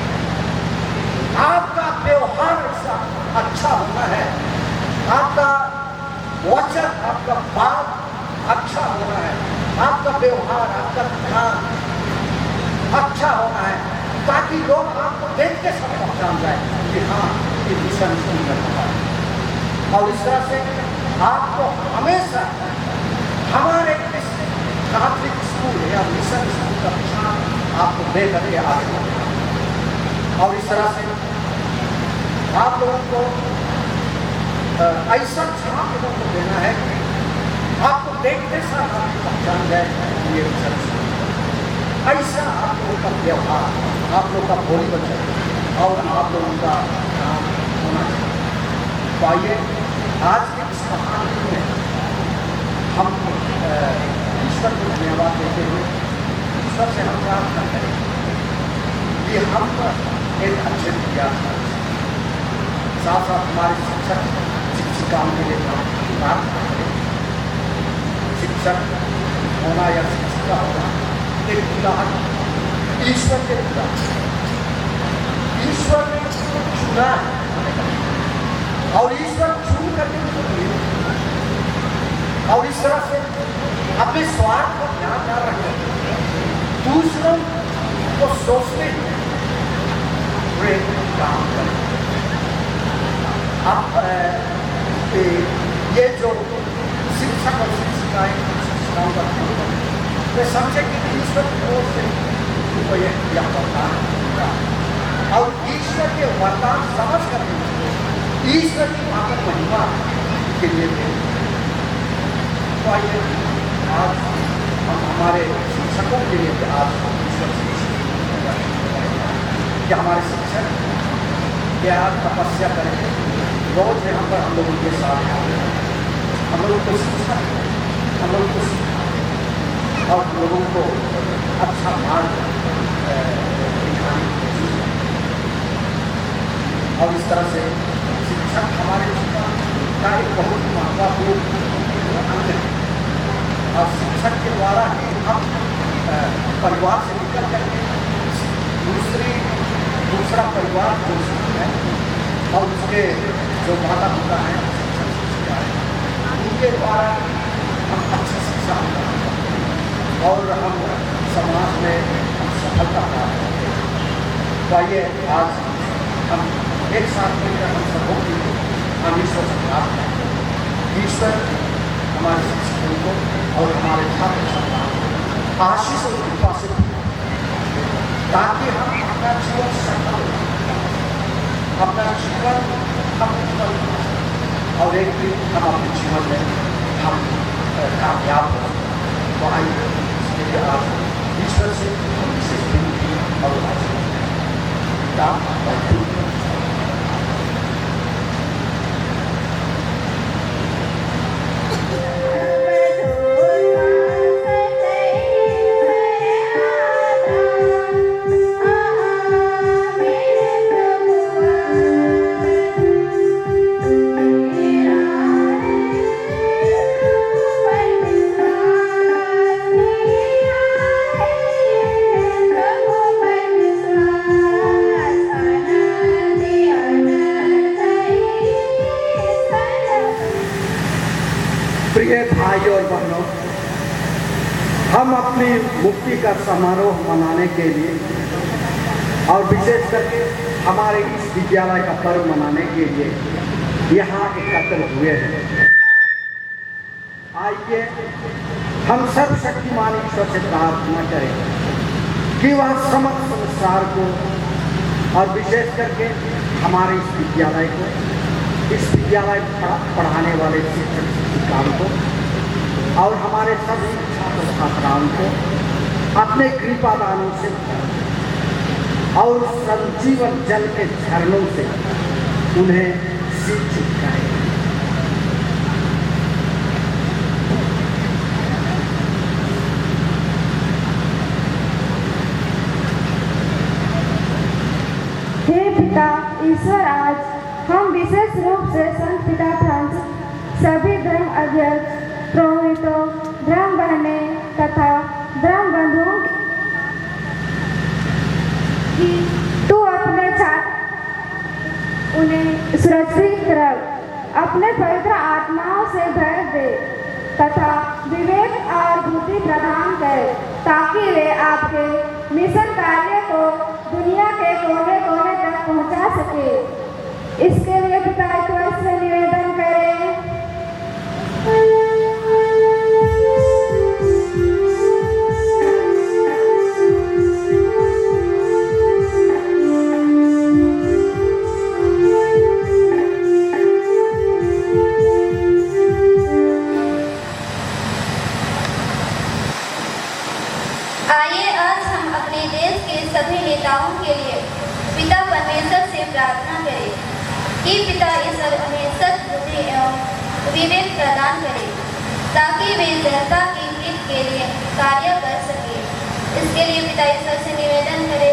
आपका व्यवहार ऐसा अच्छा होना है, आपका वचन, आपका बात अच्छा होना है, आपका व्यवहार, आपका ध्यान अच्छा होना है ताकि लोग आपको देखते सब पहचान जाए कि हाँ ये मिशन स्कूल में पढ़ा है। और इस तरह से आपको हमेशा हमारे इस कैथोलिक स्कूल या मिशन स्कूल का निशान आपको दे करके आगे बढ़ेगा और इस तरह से आप लोगों को ऐसा छाप लोगों को देना है कि आपको देखते साथ आपको पहचान जाए ये मिशन स्कूल, ऐसा आप लोगों का व्यवहार, आप लोगों का बोली वचन और आप लोगों का काम होना चाहिए। तो आइए आज के इस महान दिन में हम ईश्वर को धन्यवाद देते हुए ईश्वर से हम प्रार्थना करें कि हम एक अच्छे विद्यार्थी, साथ साथ हमारे शिक्षक शिक्षिकाओं के लिए प्रार्थना करें। शिक्षक होना या शिक्षिका होना एक उदाहरण, ईश्वर के उदाहरण, ईश्वर ने चुना है और ईश्वर चुन करके उनको दिए और इस तरह से अपने स्वार्थ को ध्यान न रखते दूसरों को सोचते हैं वे काम करें। अब ये जो शिक्षक और शिक्षिकाएं शिक्षाओं का ध्यान करें वे समझे कि ईश्वर की ओर से उनको यह वरदान मिला और ईश्वर के वरदान समझ करके ईश्वर की आकर महिमा के लिए तो आइए आज हम हमारे शिक्षकों के लिए आज ईश्वर से कि हमारे शिक्षक क्या तपस्या करें, रोज यहाँ पर हम लोगों के साथ हम लोगों को शिक्षा, हम लोगों को सिखाएं और लोगों को अच्छा मार्ग दिखाने की कोशिश करें। और इस तरह से शिक्षक हमारे जीवन का एक बहुत महत्वपूर्ण अंग है और शिक्षक के द्वारा ही हम परिवार से निकल करके दूसरा परिवार हो सकता है और उसके जो माता पिता हैं शिक्षक शिक्षिका हैं उनके द्वारा हम अच्छी शिक्षा और हम समाज में सफलता प्राप्त करते हैं। तो आइए आज हम एक साथ मिलकर हम सबों की हम ईश्वर से प्रार्थना करें। ईश्वर हमारे शिक्षकों को और हमारे छात्र छात्राओं को आशीष और कृपा से ताकि हम अपना जीवन सफल अपना जीवन हम और एक दिन हम अपने जीवन में हम कामयाब हो। तो आइए इसके लिए आप ईश्वर से विशेष विनती और प्रिय भाई और बहनों, हम अपनी मुक्ति का समारोह मनाने के लिए और विशेष करके हमारे इस विद्यालय का पर्व मनाने के लिए यहाँ एकत्र हुए हैं। आइए हम सर्वशक्तिमान ईश्वर से प्रार्थना करें कि वह समस्त संसार को और विशेष करके हमारे इस विद्यालय को, इस विद्यालय पढ़ाने वाले शिक्षक शिक्षिकाओं को और हमारे सभी छात्र छात्राओं को अपने कृपा दानों से और संजीवन जल के झरनों से उन्हें शिक्षित करें। हे पिता ईश्वर, आज हम विशेष रूप से संत पिता फ्रांसिस, सभी धर्म अध्यक्ष, पुरोहितों, धर्म बहनें तथा धर्म बंधुओं की तू अपने छात्र उन्हें सुरक्षित रख, अपने पवित्र आत्माओं से भर दे तथा विवेक और बुद्धि प्रदान कर ताकि वे आपके मिशन कार्य को दुनिया के कोने कोने तक पहुंचा सके। इसके लिए पिता ईश्वर से निवेदन करें। आइए आज हम अपने देश के सभी नेताओं के लिए पिता परमेश्वर से प्रार्थना करें कि पिता ईश्वर उन्हें सच बुद्धि एवं विवेक प्रदान करे ताकि वे जनता के हित के लिए कार्य कर सके। इसके लिए पिता ईश्वर से निवेदन करें।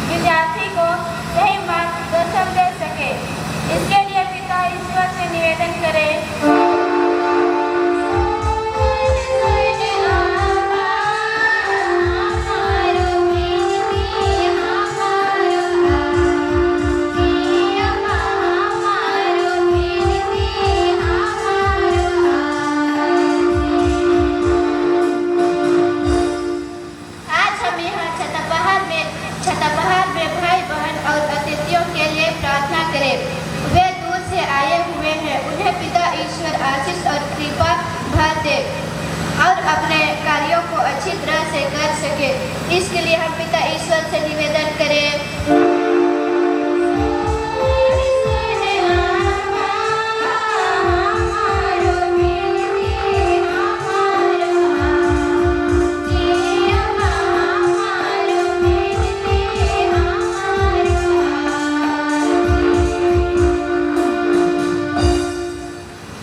विद्यार्थी को सही मार्गदर्शन दे सके। इसके लिए पिता ईश्वर से निवेदन करें। वे दूर से आए हुए हैं, उन्हें पिता ईश्वर आशीष और कृपा भर दे और अपने कार्यों को अच्छी तरह से कर सके। इसके लिए हम पिता ईश्वर से निवेदन करें।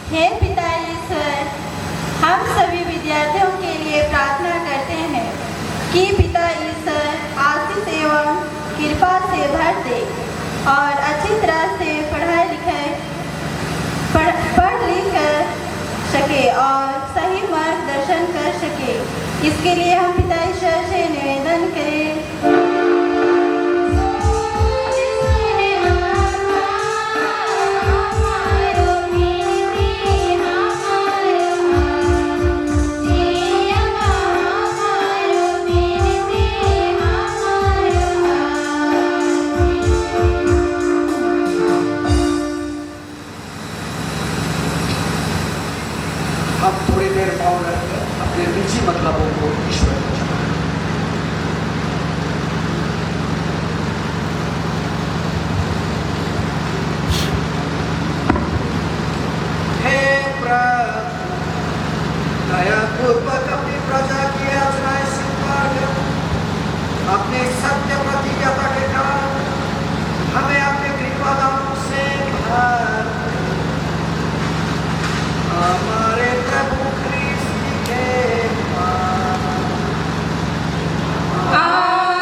हे पिता ईश्वर, हम सभी विद्यार्थियों के लिए प्रार्थना करते हैं कि पिता ईश्वर आशीष एवं कृपा से भर दे और अच्छी तरह से पढ़ लिख कर सके और सही मार्गदर्शन कर सके। इसके लिए हम पिता ईश्वर से निवेदन करें। अब थोड़ी देर मौन रहकर अपने निजी मतलबों को ईश्वर को क्षमा करें। हे प्रभु, दयापूर्वक अपनी प्रजा की याचनाएं स्वीकार कर अपने सत्य प्रतिज्ञता के कारण हमें अपने कृपादानों से भर दे। हमारे प्रभु ख्रीस्त के आमीन।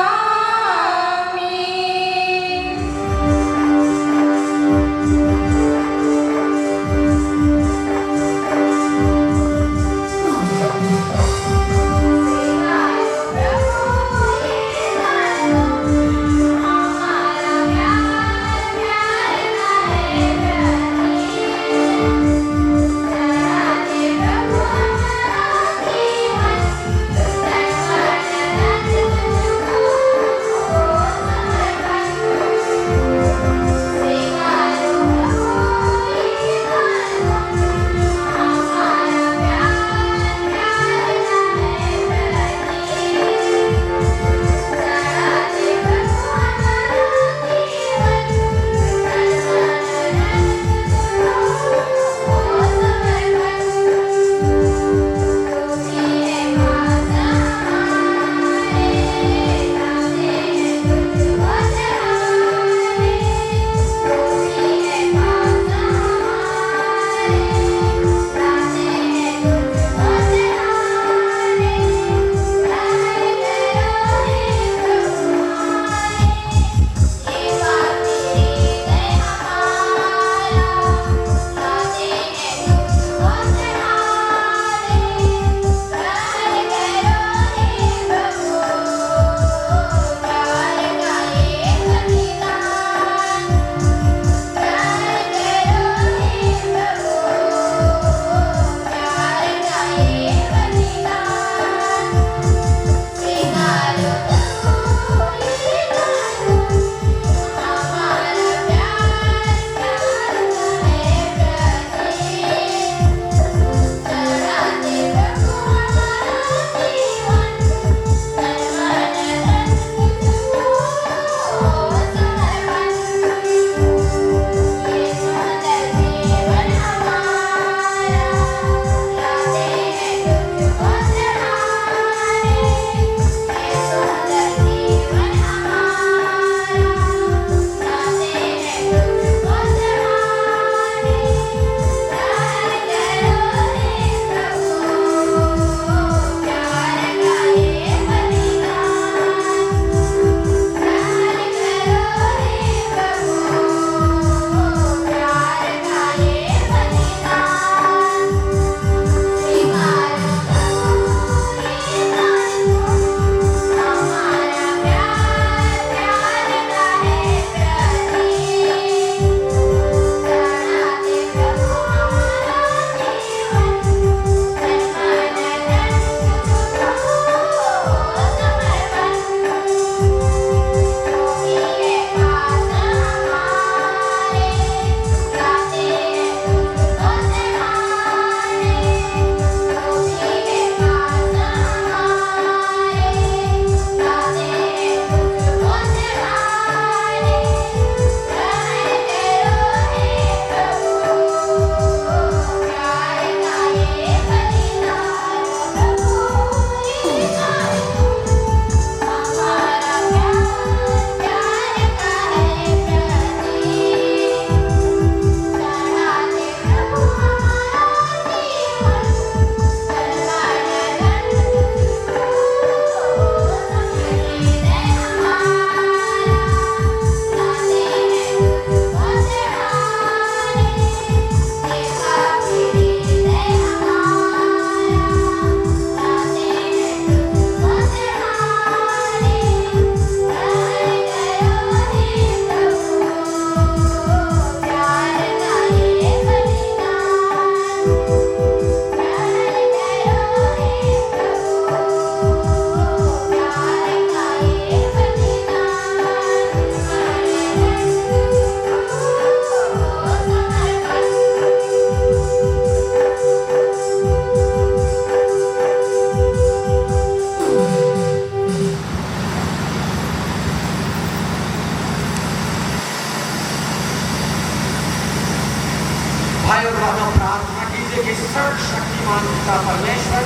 सर्वशक्तिमान पिता परमेश्वर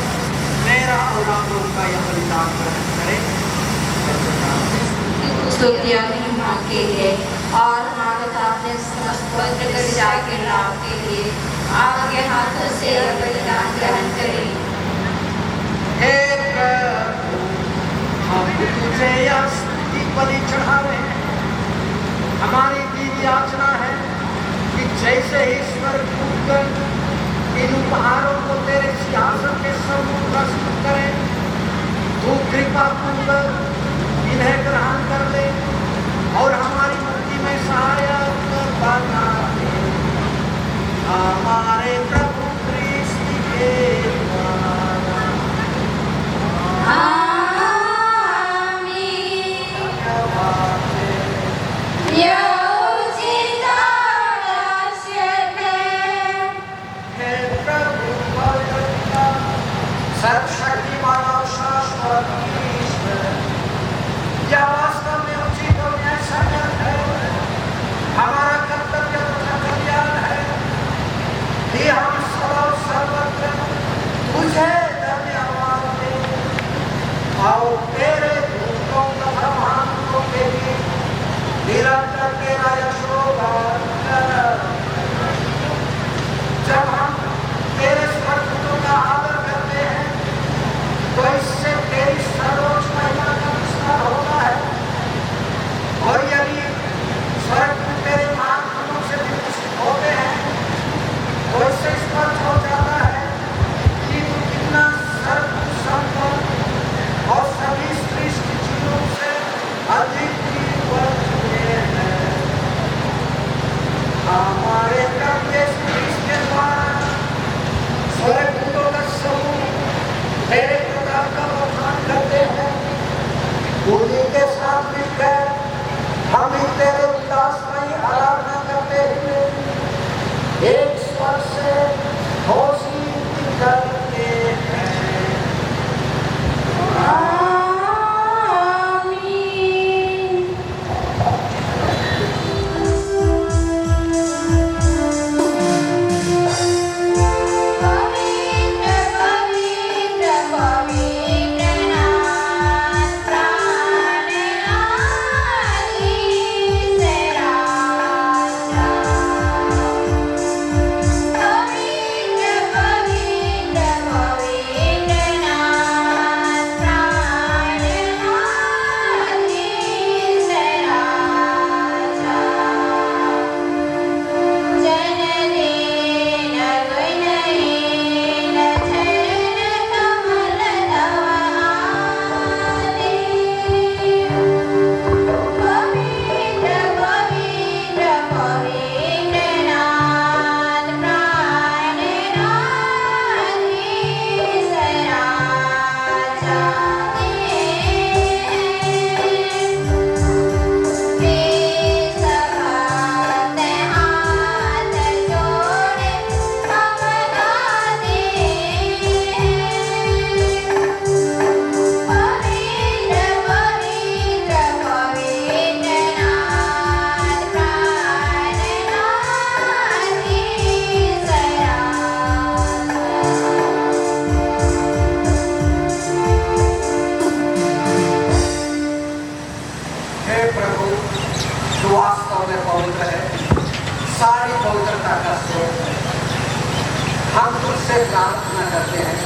मेरा और आप लोगों का यह बलिदान ग्रहण करे। स्तुतियाँ महिमा के लिए और हमारे अपने पवित्र कलिसिया के नाम के लिए आपके हाथों से यह बलिदान ग्रहण करें। हे प्रभु, हम तुझे यह स्तुति बलि चढ़ावे हैं। हमारी दीन याचना है कि जैसे ही स्वर्गदूतगण इन उपहारों को तेरे सिंहासन के सम्मुख प्रस्तुत करें, तू कृपा पूर्वक इन्हें ग्रहण कर ले और हमारी मुक्ति में सहायक बना दे। हमारे प्रभु कृष्ण के द्वारा। सर्वशक्तिमान और शाश्वत ईश्वर, यह वास्तव में उचित और न्यायसंगत है, हमारा कर्तव्य तथा कल्याण है कि हम सदा सर्वत्र तुझे धन्यवाद दें और तेरे दूतों तथा महानों के लिए निरंतर तेरा यशोगान करें। जब हम तेरे स्वर्गदूतों का आदर करते हैं तो इससे तेरी सर्वोच्च महिमा का विस्तार होता है, और यदि स्वर्गदूत तेरे महात्माओं से विकसित होते हैं तो इससे स्पष्ट हो जाता है कि तू कितना सर्वसंपन्न और सभी सृष्टि चीजों से अधिक बढ़ चुके हैं। हमारे प्रभु यीशु मसीह के द्वारा स्वर्गदूतों का समूह तेरे प्रताप का बखान करते हैं। उन्हीं के साथ मिलकर हम ही तेरे उल्लासमयी आराधना करते हुए एक स्वर से घोषित करते हैं। प्रार्थना करते हैं,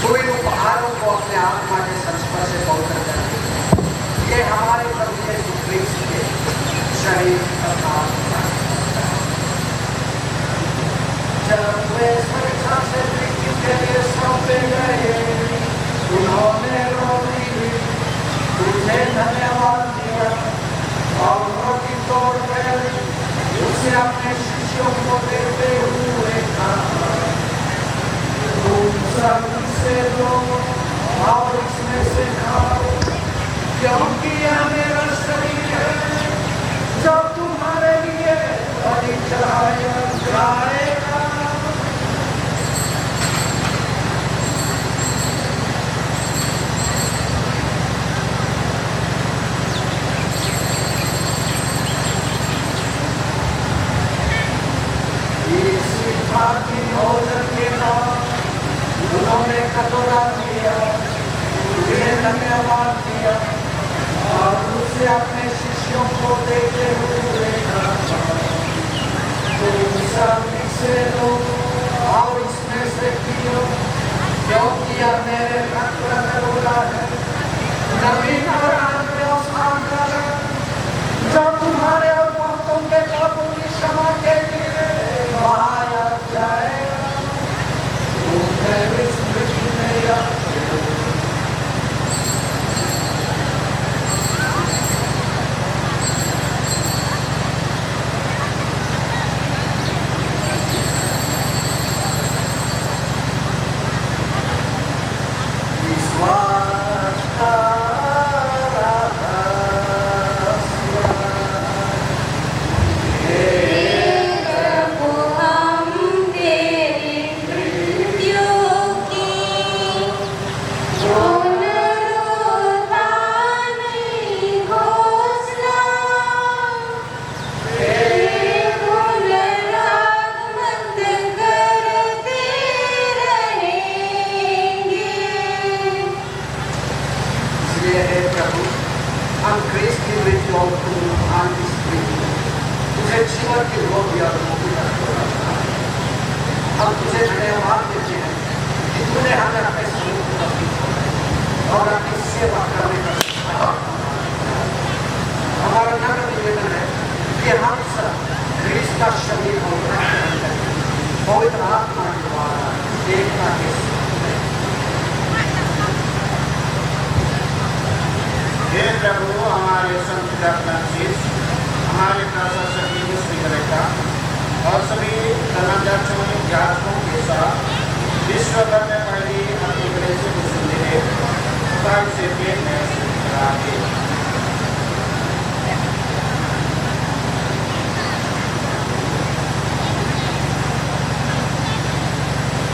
तू इन उपहारों को अपने आत्मा के संस्पर्श से पवित्र कर। ये हमारे प्रभु यीशु ख्रीस्त के शरीर तथा जब वे स्वेच्छा से मृत्यु के लिए सौंपे गए, उन्होंने रोटी तुझे धन्यवाद दिया और रोटी तोड़कर उसे अपने शिष्यों को देते हुए कहा, तुम सब इससे लो और इसमें से खाओ, क्योंकि यह मेरा शरीर है जो तुम्हारे लिए बलि चढ़ाया जाएगा। भोजन के बाद मान दिया और उसे अपने शिष्यों को देते हुए कहा, तुम सब इसे लो और इसमें से पियो, क्योंकि यह मेरे रक्त में घोला है नवीन और आसान का रक्त, जो तुम्हारे और बहुतों के पापों की क्षमा के लिए बहाया जाएगा। तुम्हें इस मृत्यु में याद हम तुझे धन्यवाद देते हैं कि तूने हमें अपने स्वरूप और अपनी सेवा करने का सिखाया। हमारा नम्र निवेदन है कि हम सब क्रिस्त का शरीर और पवित्र आत्मा के द्वारा एकता के हे प्रभु, हमारे संत फ्रांसिस, हमारे प्रशासक करेगा और सभी धर्माध्यक्षों जातकों के साथ विश्व भर में पहली अपनी कलेक्शन को सुनने से पेट में कराते।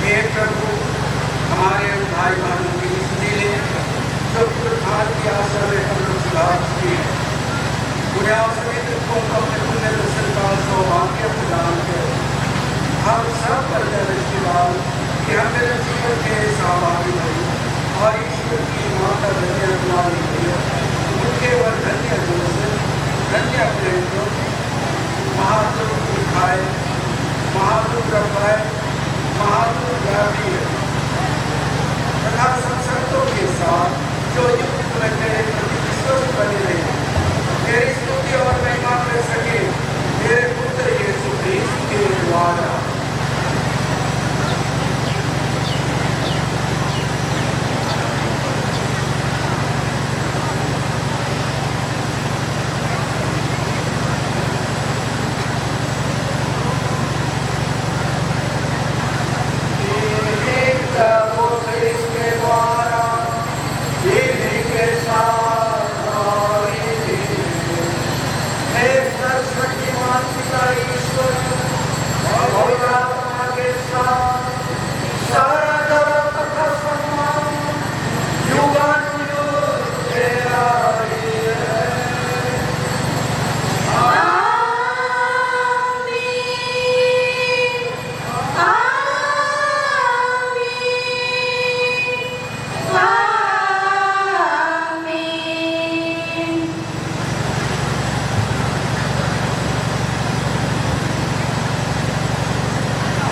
हे प्रभु, हमारे भाई बहनों की इसलिए जो पुरखार की आशा में हम लोग सुधार किए, उन्हें सभी को अपने पुण्य दर्शन का सौभाग्य प्रदान करें। हम सब पर रिश्तेदार कि हम मेरे जीवन के सहभागी बने और ईश्वर की माता धन्य कुमारी उनके वर्धन्य जोश धन्य प्रेम को महादुर दिखाए, महादुर रखाए, महादुर व्यापी तथा संसर्गों के साथ जो युक्त में मेरे प्रति विश्वास बने रहे, मेरी स्तुति और महिमा कर सके मेरे पुत्र यीशु क्रिस्त के द्वारा।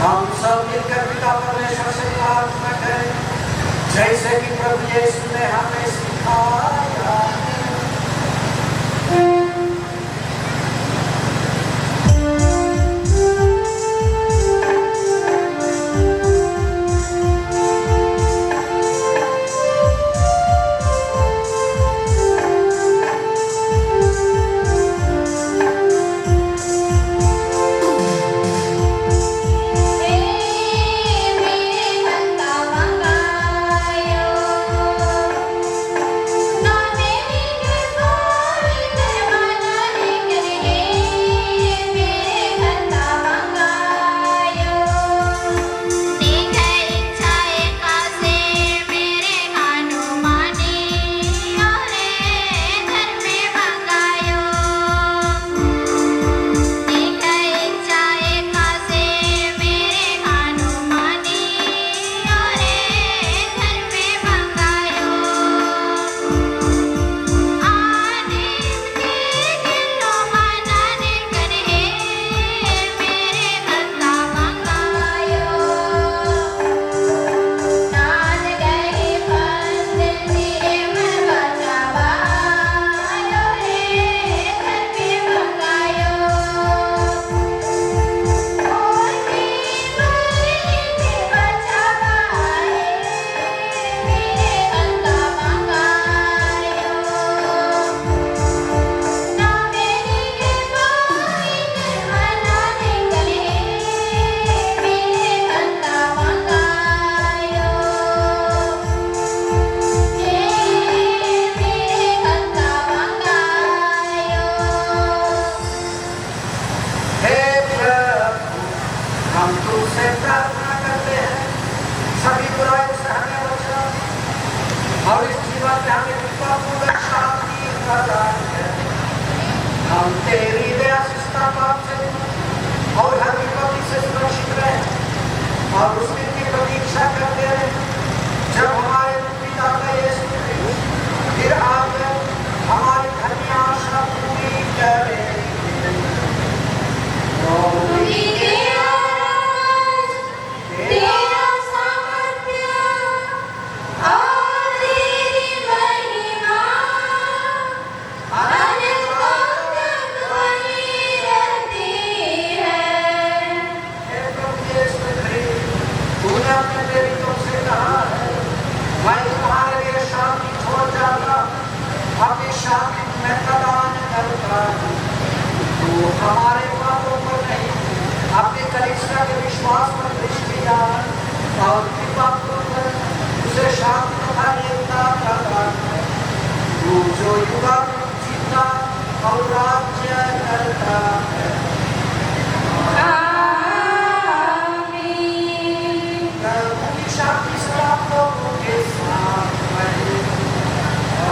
हम सब मिलकर पिता परमेश्वर से प्रार्थना करें, जैसे कि प्रभु यीशु ने हमें सिखाया। ना मेरी के और उस दिन की प्रतीक्षा करते रहे जब हमारे पिता का यीशु क्रिस्ट फिर आकर हमारी धर्मी आशा पूरी करेंगे। तेरा सामर्थ्य और तेरी महिमा अनंतों तक बनी रहती है। हे प्रभु यीशु क्रिस्ट, तूने अपने प्रेरितों से कहा है, मैं तुम्हारे लिए शांति छोड़ जाता, अपनी शांति तुम्हें प्रदान करता हूँ। तू हमारे बातों पर नहीं, अपने कलीसिया के विश्वास पर दृष्टि डाल और कृपा कर उसे शांति तथा एकता प्रदान कर। तू जो युगा जीता और राज्य करता है। प्रभु की शांति सदा आप लोगों के साथ रहे।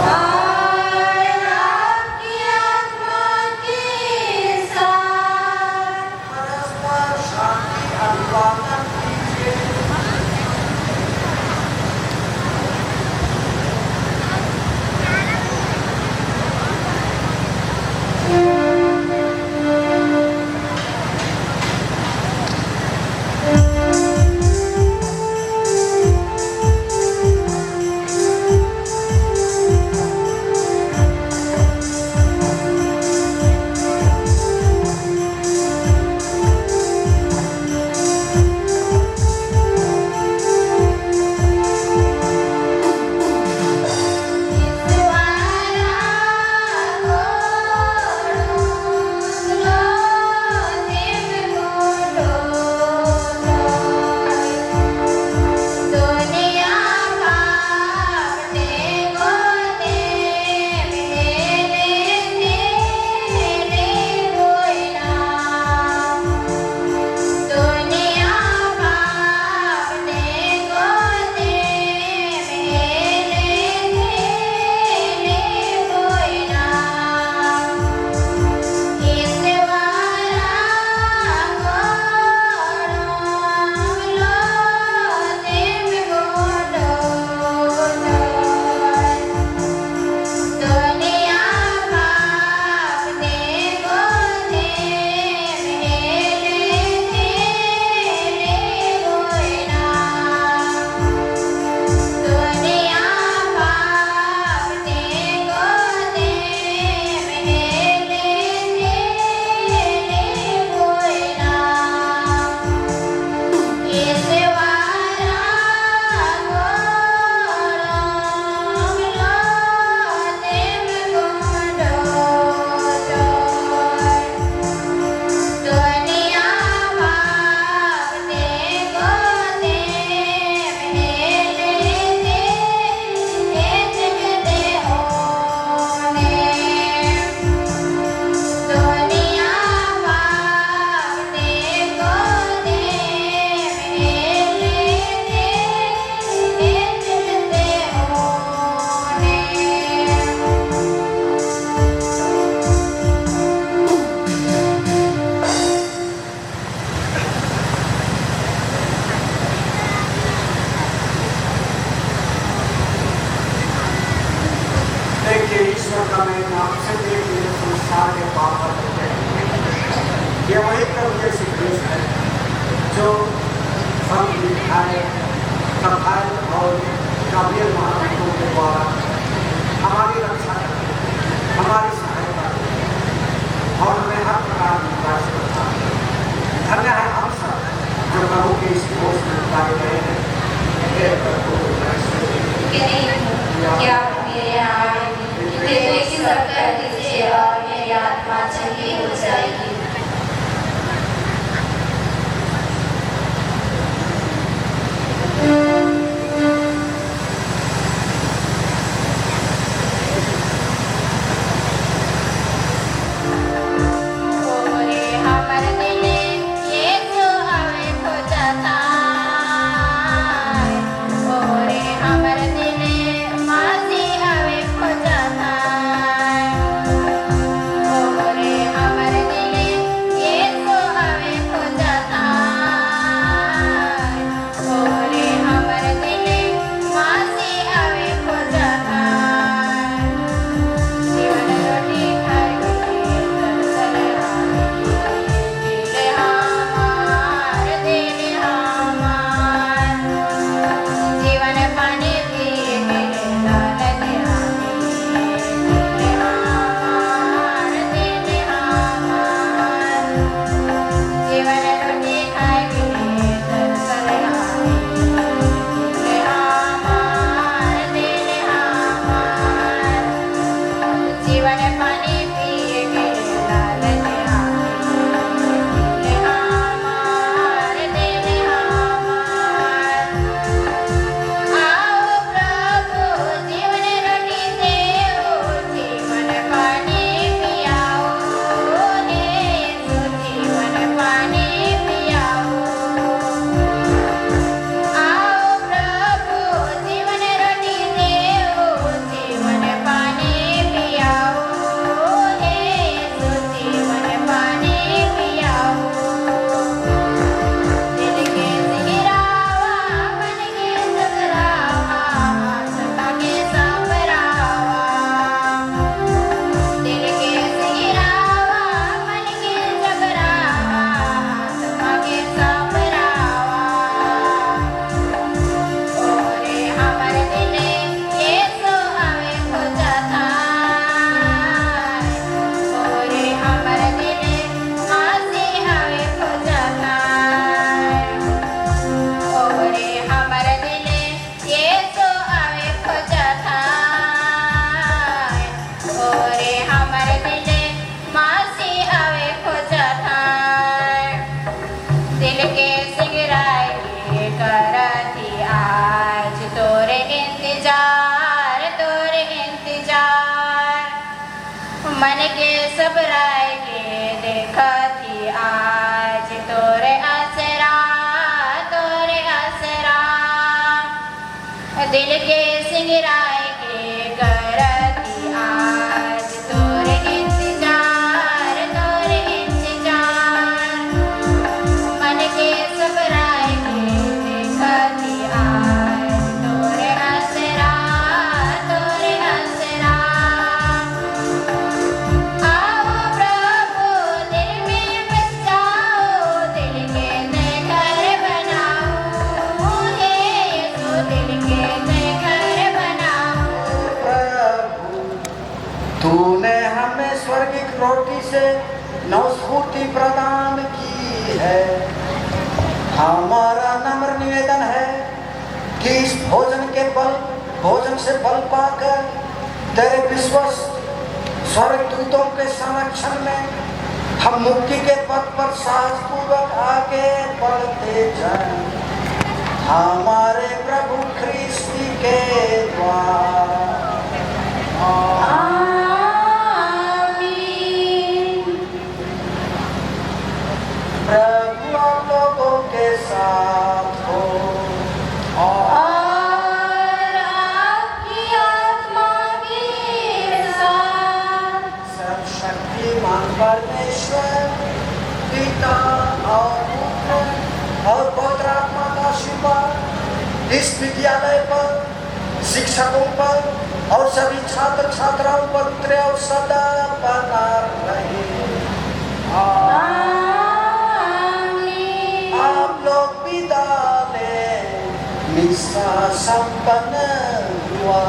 और आपकी आत्मा के साथ। परस्पर शांति अभिवादन कीजिए। ईश्वर का मैं नाम से देखिए संसार के पाप करते हैं। ये वही प्रभु यीशु क्रिस्ट है जो सब लिखाए कथाएं और काव्य महापुरुषों के द्वारा हमारी रक्षा करते, हमारी सहायता करते और हमें हर प्रकार की विकास करता है। धन्य है हम सब जो प्रभु के इस कोष में उतारे गए हैं। हे प्रभु क्या मेरे आए की सब कर दीजिए और मेरी आत्मा चंगी हो जाएगी। हमारे दिल ये तो हमें खोजा था। मन के सब राय के देखा थी आज तोरे आसरा दिल के सिंगराय के करती आज तोरे इंतजार मन के सब राय के देखती आज तोरे आसरा आओ प्रभु दिल में बस जाओ दिल के मैं घर बनाऊं हे यीशु दिल के मैं घर बनाऊं प्रभु तूने हमें स्वर्गिक रोटी से नवस्फूर्ति प्रदान की है। हमारा नम्र निवेदन है कि इस भोजन से बल पाकर तेरे विश्वास स्वर्गदूतों के संरक्षण में हम मुक्ति के पथ पर साहसपूर्वक आगे बढ़ते जाएं। हमारे प्रभु ख्रिस्त के द्वारा आमीन। प्रभु आप लोगों के साथ हो और आपकी आत्मा के साथ सर्वशक्तिमान परमेश्वर पिता और पुत्र और पवित्र आत्मा का आशीर्वाद इस विद्यालय पर, शिक्षकों पर और सभी छात्र छात्राओं पर उतरे और सदा बना रहे। आमीन। आप लोग विदा लें, मिसा संपन्न हुआ।